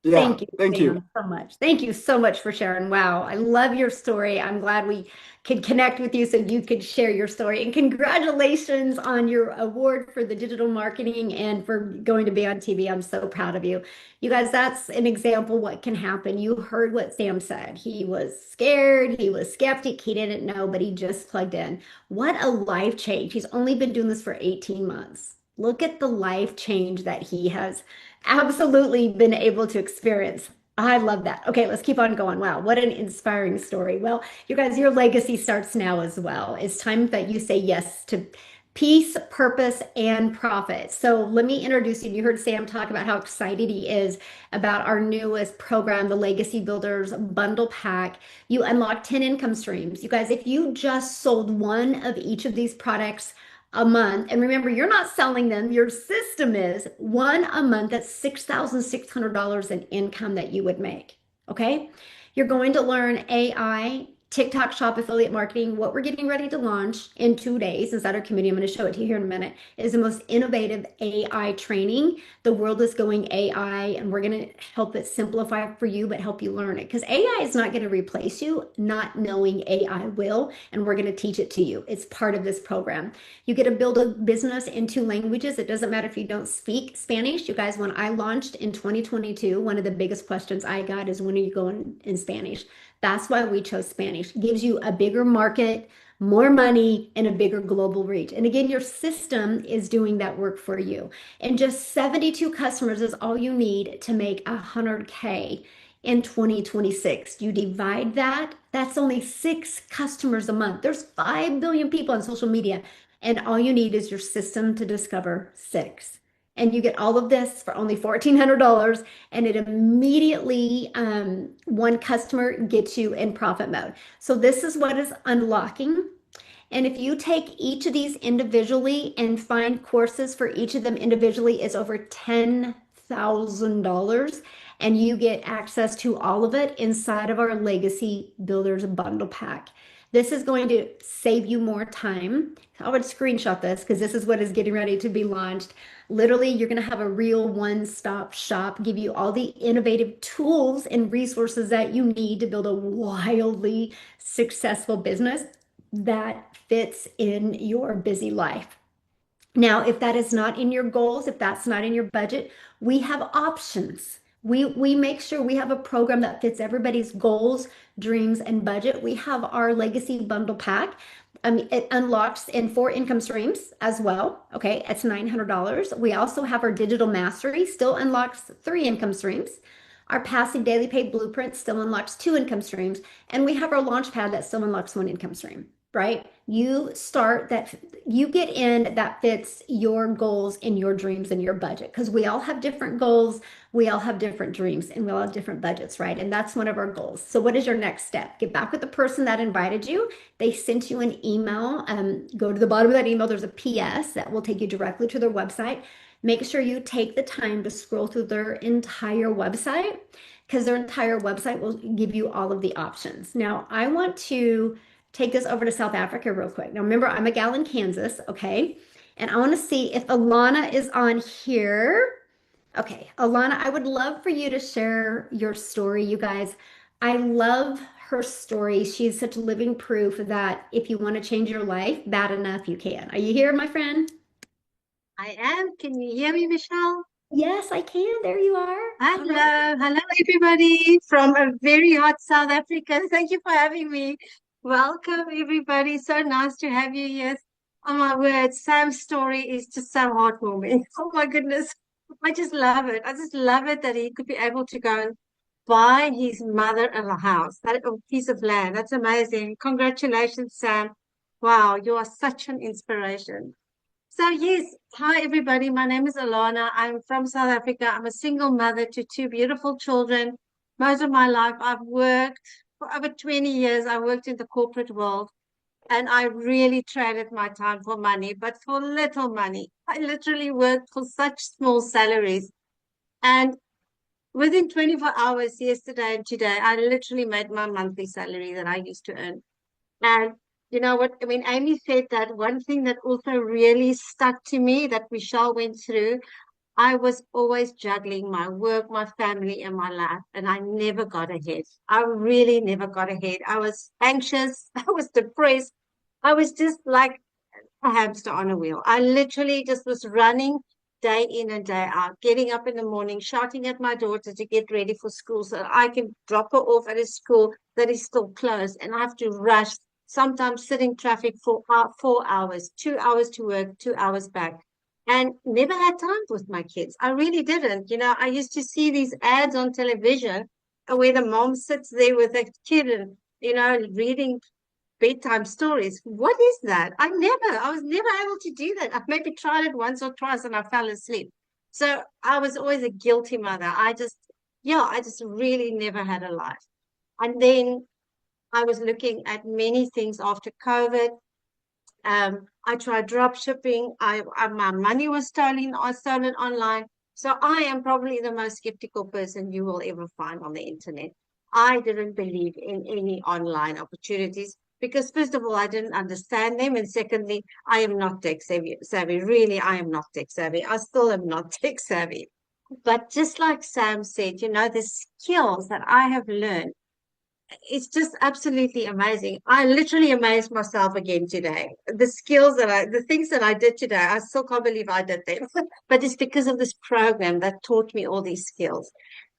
Speaker 3: Yeah,
Speaker 1: Thank you,
Speaker 3: thank you.
Speaker 1: Sam, so much. Thank you so much for sharing. Wow, I love your story. I'm glad we could connect with you so you could share your story. And congratulations on your award for the digital marketing and for going to be on TV. I'm so proud of you. You guys, that's an example what can happen. You heard what Sam said. He was scared, he was skeptic, he didn't know, but he just plugged in. What a life change. He's only been doing this for 18 months. Look at the life change that he has absolutely been able to experience. I love that. Okay, let's keep on going. Wow, what an inspiring story. Well, you guys, your legacy starts now as well. It's time that you say yes to peace, purpose, and profit. So let me introduce you. You heard Sam talk about how excited he is about our newest program, the Legacy Builders Bundle Pack. You unlock 10 income streams. You guys, if you just sold one of each of these products a month. And remember, you're not selling them, your system is one a month. That's $6,600 in income that you would make. Okay. You're going to learn AI, TikTok shop affiliate marketing. What we're getting ready to launch in 2 days inside our community, I'm going to show it to you here in a minute, is the most innovative AI training. The world is going AI, and we're going to help it simplify for you, but help you learn it. Because AI is not going to replace you. Not knowing AI will, and we're going to teach it to you. It's part of this program. You get to build a business in 2 languages. It doesn't matter if you don't speak Spanish. You guys, when I launched in 2022, one of the biggest questions I got is, when are you going in Spanish? That's why we chose Spanish. It gives you a bigger market, more money, and a bigger global reach. And again, your system is doing that work for you. And just 72 customers is all you need to make 100K in 2026. You divide that, that's only 6 customers a month. There's 5 billion people on social media, and all you need is your system to discover 6. And you get all of this for only $1,400, and it immediately, one customer gets you in profit mode. So this is what is unlocking. And if you take each of these individually and find courses for each of them individually, is over $10,000, and you get access to all of it inside of our Legacy Builders Bundle Pack. This is going to save you more time. I would screenshot this because this is what is getting ready to be launched. Literally, you're going to have a real one-stop shop, give you all the innovative tools and resources that you need to build a wildly successful business that fits in your busy life. Now, if that is not in your goals, if that's not in your budget, we have options. We make sure we have a program that fits everybody's goals, dreams, and budget. We have our Legacy Bundle Pack. It unlocks in 4 income streams as well. Okay, it's $900. We also have our Digital Mastery, still unlocks 3 income streams. Our Passive Daily Paid Blueprint still unlocks 2 income streams. And we have our Launchpad that still unlocks 1 income stream, right? You start that, you get in that fits your goals and your dreams and your budget, because we all have different goals, we all have different dreams, and we all have different budgets, right? And that's one of our goals. So what is your next step? Get back with the person that invited you. They sent you an email. Go to the bottom of that email. There's a PS that will take you directly to their website. Make sure you take the time to scroll through their entire website, because their entire website will give you all of the options. Now, I want to take this over to South Africa real quick. Now, remember, I'm a gal in Kansas, okay? And I want to see if Alana is on here. Okay, Alana, I would love for you to share your story, you guys. I love her story. She's such living proof that if you want to change your life, bad enough, you can. Are you here, my friend?
Speaker 4: I am. Can you hear me, Michelle?
Speaker 1: Yes, I can. There you are. All right.
Speaker 4: Hello everybody from a very hot South Africa. Thank you for having me. Welcome everybody. So nice to have you here. Oh my word, Sam's story is just so heartwarming. Oh my goodness. I just love it. I just love it that he could be able to go and buy his mother a house, a piece of land. That's amazing. Congratulations, Sam. Wow, you are such an inspiration. So yes, hi everybody. My name is Alana. I'm from South Africa. I'm a single mother to 2 beautiful children. Most of my life, I've worked for over 20 years. I worked in the corporate world, and I really traded my time for money, but for little money. I literally worked for such small salaries. And within 24 hours yesterday and today, I literally made my monthly salary that I used to earn. And you know what? I mean, Amy said that one thing that also really stuck to me that Michelle went through. I was always juggling my work, my family, and my life, and I never got ahead. I really never got ahead. I was anxious. I was depressed. I was just like a hamster on a wheel. I literally just was running day in and day out, getting up in the morning, shouting at my daughter to get ready for school so I can drop her off at a school that is still closed. And I have to rush, sometimes sit in traffic for 4 hours, 2 hours to work, 2 hours back. And never had time with my kids. I really didn't. You know, I used to see these ads on television where the mom sits there with a kid and, you know, reading bedtime stories. What is that? I was never able to do that. I maybe tried it once or twice and I fell asleep. So I was always a guilty mother. I just really never had a life. And then I was looking at many things after COVID. I tried drop shipping. My money was stolen online. So I am probably the most skeptical person you will ever find on the internet. I didn't believe in any online opportunities because first of all, I didn't understand them. And secondly, I am not tech savvy. Really, I am not tech savvy. I still am not tech savvy. But just like Sam said, you know, the skills that I have learned, it's just absolutely amazing. I literally amazed myself again today. The things that I did today, I still can't believe I did them. But it's because of this program that taught me all these skills.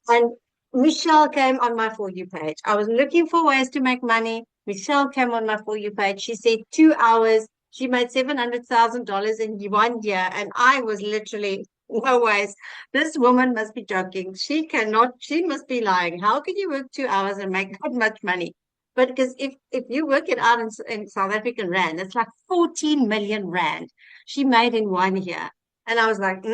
Speaker 4: And Michelle came on my For You page. I was looking for ways to make money. Michelle came on my For You page. She said 2 hours. She made $700,000 in 1 year. And I was literally, no ways. This woman must be joking. She must be lying. How can you work 2 hours and make that much money? But because if you work it out in South African Rand, it's like 14 million Rand she made in 1 year. And I was like,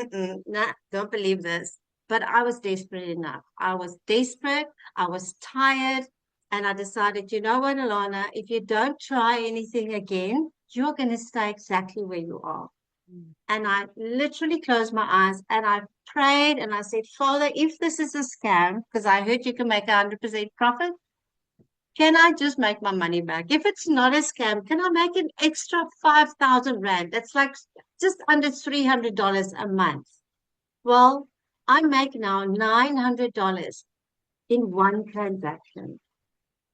Speaker 4: nah, don't believe this. But I was desperate enough. I was desperate. I was tired. And I decided, you know what, Alana, if you don't try anything again, you're going to stay exactly where you are. And I literally closed my eyes and I prayed and I said, Father, if this is a scam, because I heard you can make 100% profit, can I just make my money back? If it's not a scam, can I make an extra 5,000 Rand? That's like just under $300 a month. Well, I make now $900 in one transaction.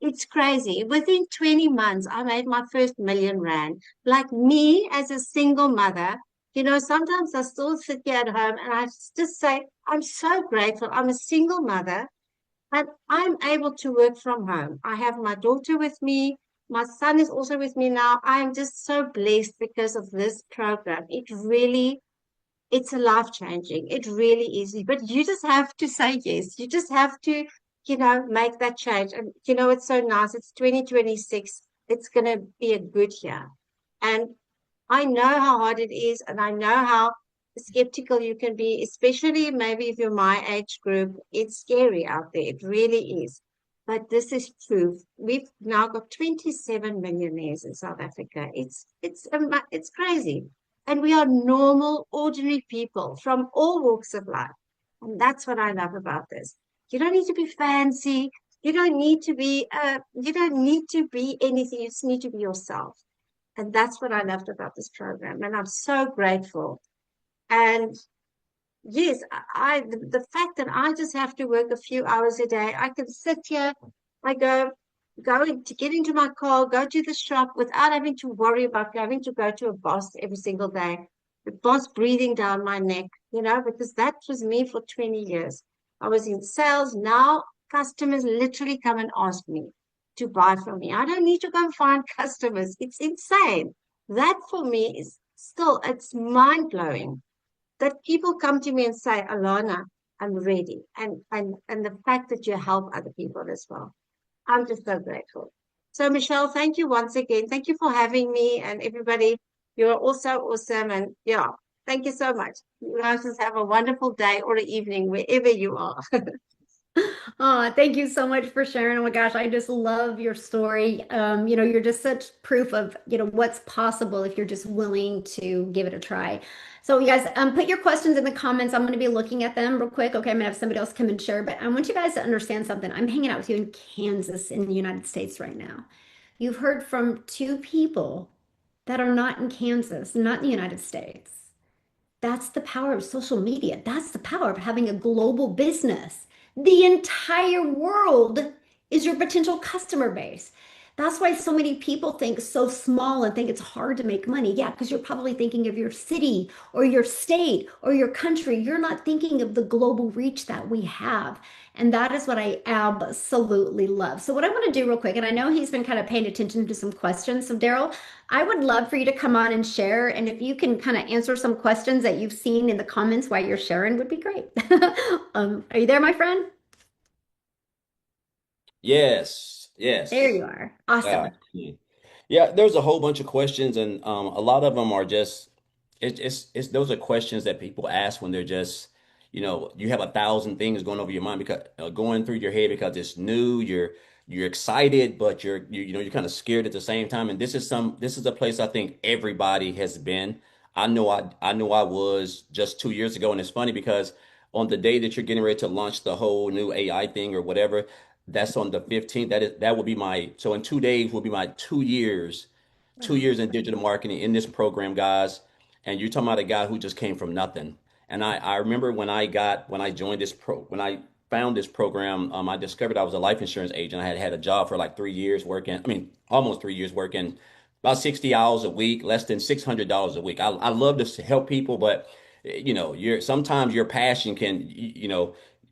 Speaker 4: It's crazy. Within 20 months, I made my first million Rand. Like me as a single mother, you know, sometimes I still sit here at home and I just say, I'm so grateful. I'm a single mother and I'm able to work from home. I have my daughter with me. My son is also with me now. I am just so blessed because of this program. It's a life changing. It really is. But you just have to say yes. You just have to, you know, make that change. And, you know, it's so nice. It's 2026. It's going to be a good year. And I know how hard it is. And I know how skeptical you can be, especially maybe if you're my age group. It's scary out there. It really is. But this is truth. We've now got 27 millionaires in South Africa. It's crazy. And we are normal, ordinary people from all walks of life. And that's what I love about this. You don't need to be fancy. You don't need to be anything. You just need to be yourself. And that's what I loved about this program. And I'm so grateful. And yes, the fact that I just have to work a few hours a day, I can sit here, I to get into my car, go to the shop without having to worry about having to go to a boss every single day. The boss breathing down my neck, you know, because that was me for 20 years. I was in sales. Now customers literally come and ask me to buy from me. I don't need to go and find customers. It's insane. That for me is still, it's mind blowing that people come to me and say, Alana, I'm ready. And the fact that you help other people as well. I'm just so grateful. So, Michelle, thank you once again. Thank you for having me and everybody. You're also awesome. And yeah, thank you so much. You guys just have a wonderful day or evening wherever you are.
Speaker 1: Oh, thank you so much for sharing. Oh my gosh, I just love your story. You're just such proof of, what's possible if you're just willing to give it a try. So you guys, put your questions in the comments. I'm going to be looking at them real quick. Okay, I'm gonna have somebody else come and share, but I want you guys to understand something. I'm hanging out with you in Kansas in the United States right now. You've heard from two people that are not in Kansas, not in the United States. That's the power of social media. That's the power of having a global business. The entire world is your potential customer base. That's why so many people think so small and think it's hard to make money. Yeah, because you're probably thinking of your city or your state or your country. You're not thinking of the global reach that we have. And that is what I absolutely love. So, what I want to do real quick, and I know he's been kind of paying attention to some questions. So, Daryl, I would love for you to come on and share. And if you can kind of answer some questions that you've seen in the comments while you're sharing, would be great. Are you there, my friend?
Speaker 5: Yes,
Speaker 1: There
Speaker 5: yes.
Speaker 1: you are. Awesome.
Speaker 5: Yeah. Yeah, there's a whole bunch of questions, and a lot of them are just it's those are questions that people ask when they're just, you have 1,000 things going over your mind because going through your head because it's new, you're excited, but you're kind of scared at the same time. And this is a place I think everybody has been. I know I was just 2 years ago, and it's funny because on the day that you're getting ready to launch the whole new AI thing or whatever, that's on the 15th. That will be my so in 2 days will be my 2 years, two
Speaker 1: Wow.
Speaker 5: years in digital marketing in this program, guys. And you're talking about a guy who just came from nothing. And I remember when I joined when I found this program, I discovered I was a life insurance agent. I had had a job for like 3 years working, I mean, almost 3 years working about 60 hours a week, less than $600 a week. I love to help people, but sometimes your passion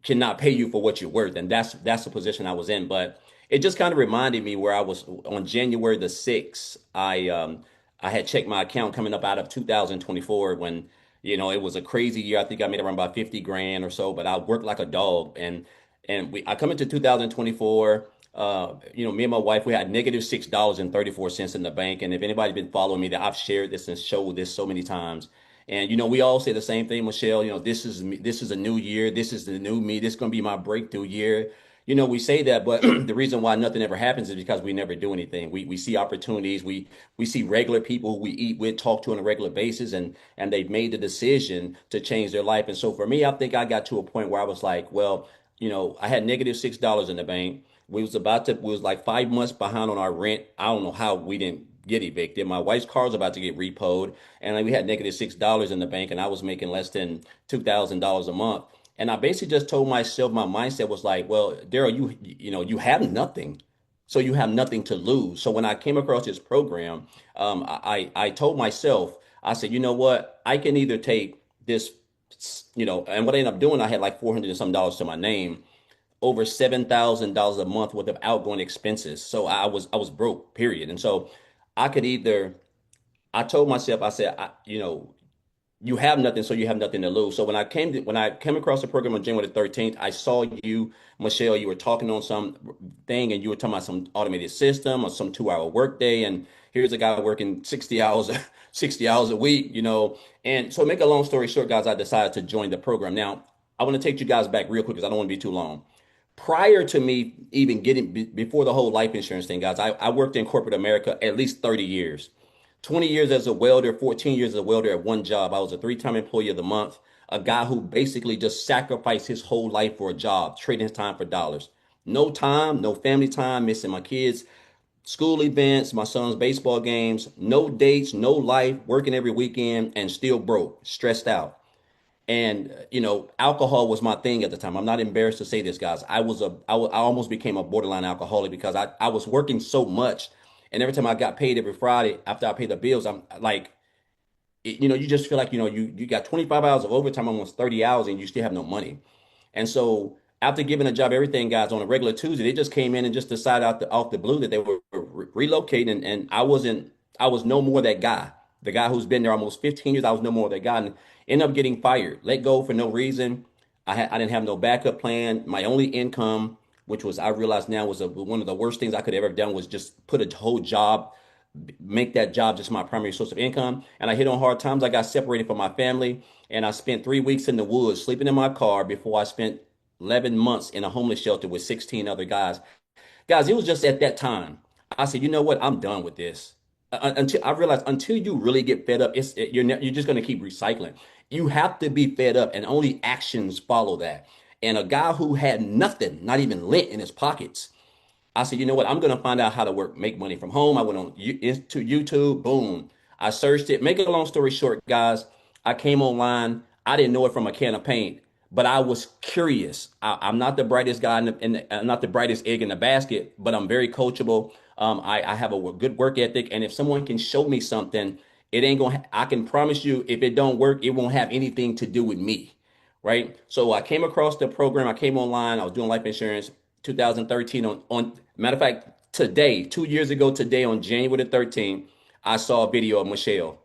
Speaker 5: cannot pay you for what you're worth, and that's the position I was in. But it just kind of reminded me where I was on January the 6th. I had checked my account coming up out of 2024 when it was a crazy year. I think I made around about 50 grand or so, but I worked like a dog. And I come into 2024. Me and my wife, we had -$6.34 in the bank. And if anybody been following me, that I've shared this and showed this so many times. And we all say the same thing, Michelle. This is me, this is a new year. This is the new me. This is going to be my breakthrough year. We say that, but the reason why nothing ever happens is because we never do anything. We see opportunities. We see regular people who we eat with, talk to on a regular basis, and they've made the decision to change their life. And so for me, I think I got to a point where I was like, well, I had -$6 in the bank. We was like 5 months behind on our rent. I don't know how we didn't get evicted. My wife's car was about to get repoed, and like, we had -$6 in the bank, and I was making less than $2,000 a month. And I basically just told myself, my mindset was like, well, Daryl, you have nothing, so you have nothing to lose. So when I came across this program, I told myself, I said, you know what, I can either take this, and what I ended up doing, I had like 400 and some dollars to my name, over $7,000 a month worth of outgoing expenses. So I was broke, period. And so I could either I told myself, I said, you have nothing, so you have nothing to lose. So when I came across the program on January the 13th, I saw you, Michelle, you were talking on some thing and you were talking about some automated system or some 2 hour workday. And here's a guy working 60 hours, 60 hours a week, And so make a long story short, guys, I decided to join the program. Now, I want to take you guys back real quick because I don't want to be too long. Prior to me even before the whole life insurance thing, guys, I worked in corporate America at least 30 years. 20 years as a welder, 14 years as a welder at one job. I was a three-time employee of the month, a guy who basically just sacrificed his whole life for a job, trading his time for dollars. No time, no family time, missing my kids' school events, my son's baseball games, no dates, no life, working every weekend and still broke, stressed out. And alcohol was my thing at the time. I'm not embarrassed to say this, guys. I almost became a borderline alcoholic because I was working so much, and every time I got paid every Friday after I paid the bills, I'm like, you just feel like you got 25 hours of overtime, almost 30 hours, and you still have no money. And so after giving a job, everything, guys, on a regular Tuesday, they just came in and just decided off the blue that they were relocating, and I was no more that guy. The guy who's been there almost 15 years, I was no more that guy, and ended up getting fired, let go for no reason. I didn't have no backup plan. My only income, which was I realized now was one of the worst things I could have ever done, was just put a whole job, make that job just my primary source of income. And I hit on hard times. I got separated from my family, and I spent 3 weeks in the woods sleeping in my car before I spent 11 months in a homeless shelter with 16 other guys. Guys, it was just at that time. I said, you know what? I'm done with this. Until I realized, until you really get fed up, you're just going to keep recycling. You have to be fed up, and only actions follow that. And a guy who had nothing, not even lint in his pockets, I said, you know what? I'm going to find out how to make money from home. I went on to YouTube. Boom. I searched it. Make a long story short, guys, I came online. I didn't know it from a can of paint, but I was curious. I'm not the brightest guy I'm not the brightest egg in the basket, but I'm very coachable. I have a good work ethic. And if someone can show me something, it ain't going to, I can promise you, if it don't work, it won't have anything to do with me. Right. So I came across the program. I came online. I was doing life insurance 2013 on matter of fact, today, 2 years ago today, on January the 13th, I saw a video of Michelle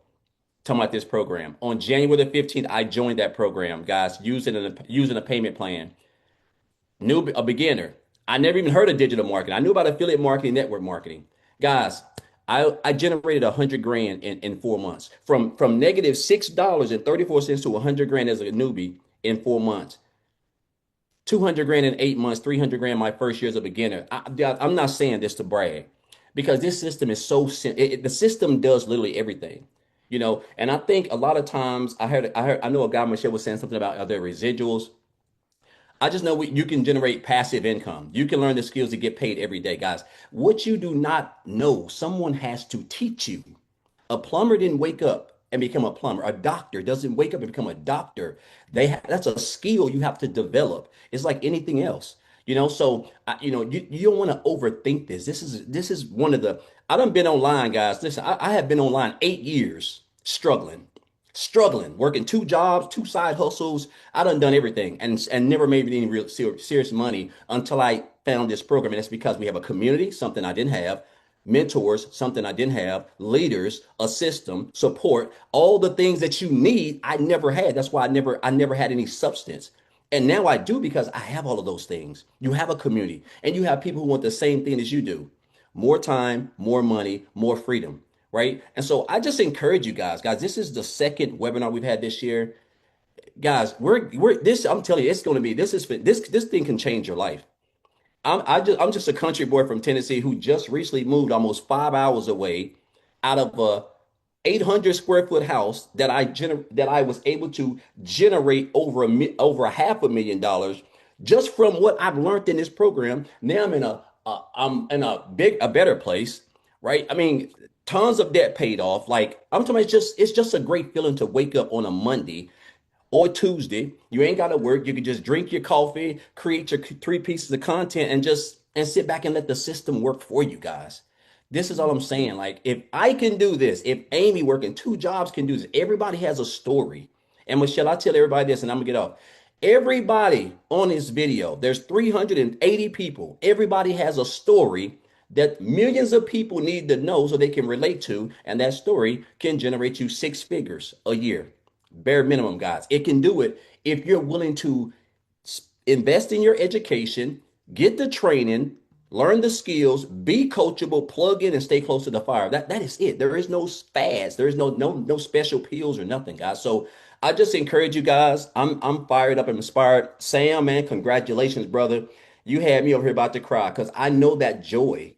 Speaker 5: talking about this program. On January the 15th, I joined that program, guys, using a payment plan. A beginner. I never even heard of digital marketing. I knew about affiliate marketing, network marketing. Guys, I generated 100 grand in 4 months, from negative $6.34 to 100 grand as a newbie in 4 months. 200 grand in 8 months, 300 grand my first year as a beginner. I'm not saying this to brag, because this system is so the system does literally everything, and I think a lot of times I know a guy, Michelle, was saying something about their residuals. I just know you can generate passive income. You can learn the skills to get paid every day, guys. What you do not know, someone has to teach you. A plumber didn't wake up and become a plumber. A doctor doesn't wake up and become a doctor. That's a skill you have to develop. It's like anything else, So you don't want to overthink this. This is one of the. I done been online, guys. Listen, I have been online 8 years, struggling, working 2 jobs, 2 side hustles. I done everything, and never made any real serious money until I found this program. And that's because we have a community, something I didn't have, mentors, something I didn't have, leaders, a system, support, all the things that you need. I never had. That's why I never had any substance. And now I do, because I have all of those things. You have a community, and you have people who want the same thing as you do. More time, more money, more freedom, right? And so I just encourage you guys, this is the second webinar we've had this year. Guys, I'm telling you, it's going to be, this thing can change your life. I'm just a country boy from Tennessee who just recently moved almost 5 hours away out of a 800 square foot house that I was able to generate over $500,000 just from what I've learned in this program. Now I'm in a better place, right? I mean, tons of debt paid off. Like, I'm talking about, it's just a great feeling to wake up on a Monday or Tuesday. You ain't got to work. You can just drink your coffee, create your 3 pieces of content, and sit back and let the system work for you, guys. This is all I'm saying. Like, if I can do this, if Amy working 2 jobs can do this, everybody has a story. And Michelle, I tell everybody this, and I'm gonna get off. Everybody on this video, there's 380 people. Everybody has a story that millions of people need to know so they can relate to, and that story can generate you 6 figures a year. Bare minimum, guys. It can do it if you're willing to invest in your education, get the training, learn the skills, be coachable, plug in, and stay close to the fire. That is it. There is no fads. There is no special pills or nothing, guys. So I just encourage you guys. I'm fired up and inspired. Sam, man, congratulations, brother. You had me over here about to cry, because I know that joy.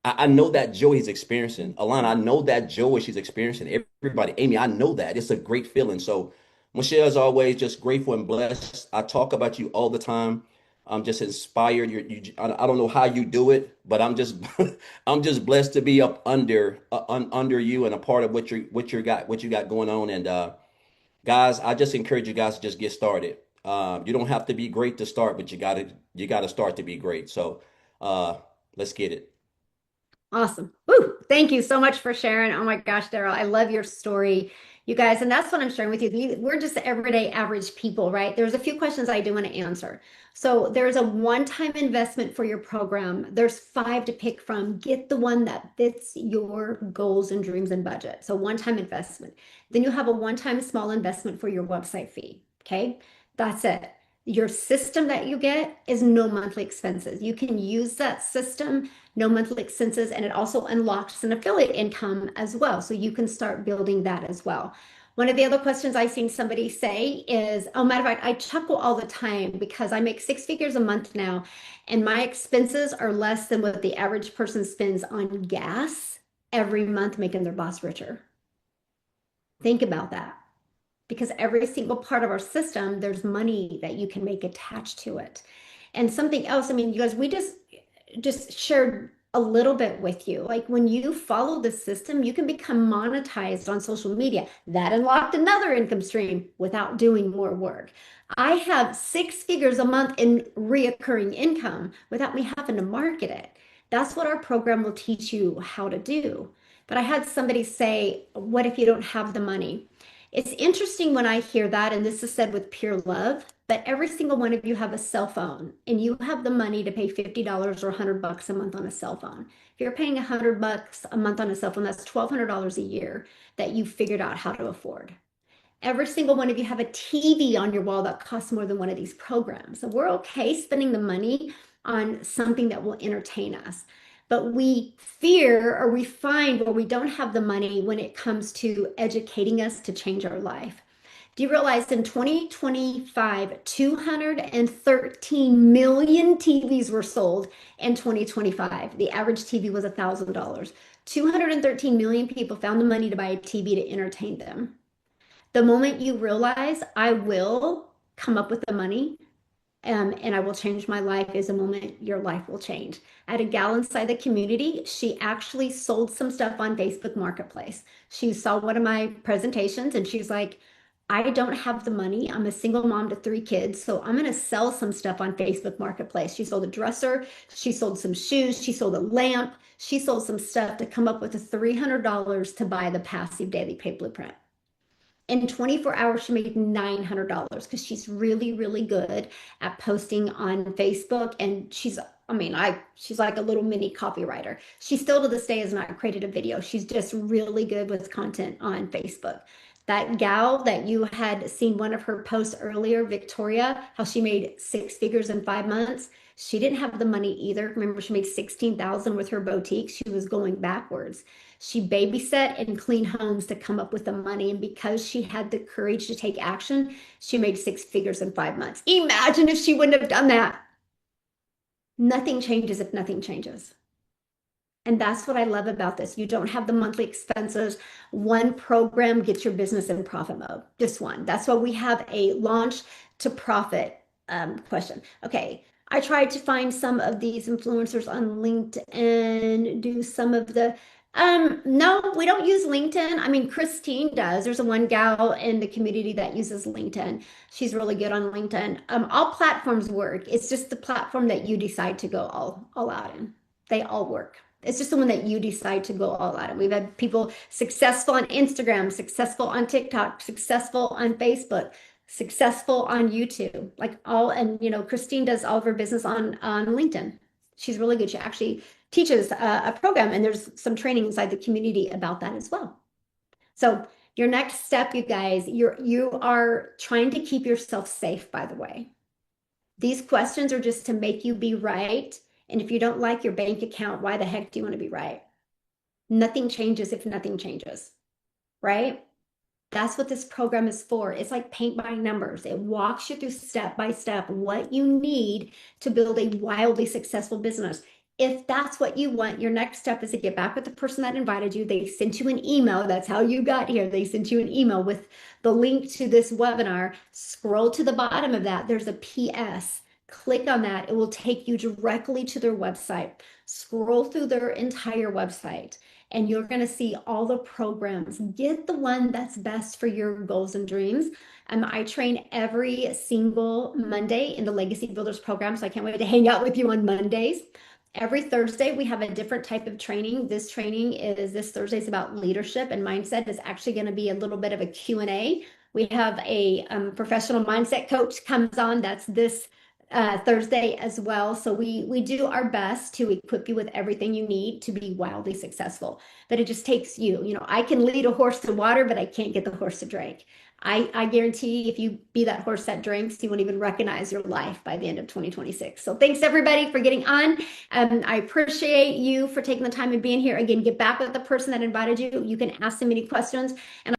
Speaker 5: I know that joy he's experiencing. Alana, I know that joy she's experiencing. Everybody, Amy, I know that. It's a great feeling. So, Michelle, as always, just grateful and blessed. I talk about you all the time. I'm just inspired. I don't know how you do it, but I'm just I'm just blessed to be up under you and a part of what you got going on. And guys, I just encourage you guys to just get started. You don't have to be great to start, but you gotta start to be great. So let's get it.
Speaker 1: Awesome. Woo. Thank you so much for sharing. Oh my gosh, Daryl, I love your story, you guys. And that's what I'm sharing with you. We're just everyday average people, right? There's a few questions I do want to answer. So there's a one-time investment for your program. There's 5 to pick from. Get the one that fits your goals and dreams and budget. So one-time investment. Then you have a one-time small investment for your website fee. Okay. That's it. Your system that you get is no monthly expenses. You can use that system, no monthly expenses, and it also unlocks an affiliate income as well. So you can start building that as well. One of the other questions I've seen somebody say is, oh, matter of fact, I chuckle all the time because I make 6 figures a month now, and my expenses are less than what the average person spends on gas every month, making their boss richer. Think about that. Because every single part of our system, there's money that you can make attached to it. And something else, I mean, you guys, we just shared a little bit with you. Like when you follow the system, you can become monetized on social media. That unlocked another income stream without doing more work. I have 6 figures a month in reoccurring income without me having to market it. That's what our program will teach you how to do. But I had somebody say, what if you don't have the money? It's interesting when I hear that, and this is said with pure love, but every single one of you have a cell phone and you have the money to pay $50 or $100 a month on a cell phone. If you're paying $100 a month on a cell phone, that's $1,200 a year that you figured out how to afford. Every single one of you have a TV on your wall that costs more than one of these programs. So we're okay spending the money on something that will entertain us. But we fear or we find where we don't have the money when it comes to educating us to change our life. Do you realize in 2025, 213 million TVs were sold in 2025? The average TV was $1,000. 213 million people found the money to buy a TV to entertain them. The moment you realize I will come up with the money, and I will change my life is the moment your life will change. I had a gal inside the community. She actually sold some stuff on Facebook Marketplace. She saw one of my presentations and she's like, I don't have the money. I'm a single mom to 3 kids, so I'm going to sell some stuff on Facebook Marketplace. She sold a dresser. She sold some shoes. She sold a lamp. She sold some stuff to come up with the $300 to buy the Passive Daily Pay Blueprint. In 24 hours, she made $900 because she's really, really good at posting on Facebook. And she's like a little mini copywriter. She still to this day has not created a video. She's just really good with content on Facebook. That gal that you had seen one of her posts earlier, Victoria, how she made 6 figures in 5 months. She didn't have the money either. Remember, she made 16,000 with her boutique. She was going backwards. She babysat and cleaned homes to come up with the money. And because she had the courage to take action, she made 6 figures in 5 months. Imagine if she wouldn't have done that. Nothing changes if nothing changes. And that's what I love about this. You don't have the monthly expenses. One program gets your business in profit mode, just one. That's why we have a launch to profit question. Okay, I tried to find some of these influencers on LinkedIn, do some of the, no, we don't use LinkedIn. I mean, Christine does. There's a one gal in the community that uses LinkedIn. She's really good on LinkedIn. All platforms work. It's just the platform that you decide to go all out in. They all work. It's just the one that you decide to go all out in. We've had people successful on Instagram, successful on TikTok, successful on Facebook, successful on YouTube, like all, and Christine does all of her business on LinkedIn. She's really good. She actually teaches a program, and there's some training inside the community about that as well. So your next step, you guys, you are trying to keep yourself safe, by the way. These questions are just to make you be right. And if you don't like your bank account, why the heck do you want to be right? Nothing changes if nothing changes, right? That's what this program is for. It's like paint by numbers. It walks you through step by step what you need to build a wildly successful business. If that's what you want, your next step is to get back with the person that invited you. They sent you an email. That's how you got here. They sent you an email with the link to this webinar. Scroll to the bottom of that. There's a PS. Click on that. It will take you directly to their website. Scroll through their entire website, and you're going to see all the programs. Get the one that's best for your goals and dreams. I train every single Monday in the Legacy Builders program, so I can't wait to hang out with you on Mondays. Every Thursday, we have a different type of training. This Thursday is about leadership and mindset. It's actually going to be a little bit of a Q&A. We have a professional mindset coach comes on. That's this Thursday as well. So we do our best to equip you with everything you need to be wildly successful. But it just takes you. I can lead a horse to water, but I can't get the horse to drink. I guarantee if you be that horse that drinks, you won't even recognize your life by the end of 2026. So thanks everybody for getting on. I appreciate you for taking the time and being here. Again, get back with the person that invited you. You can ask them any questions. And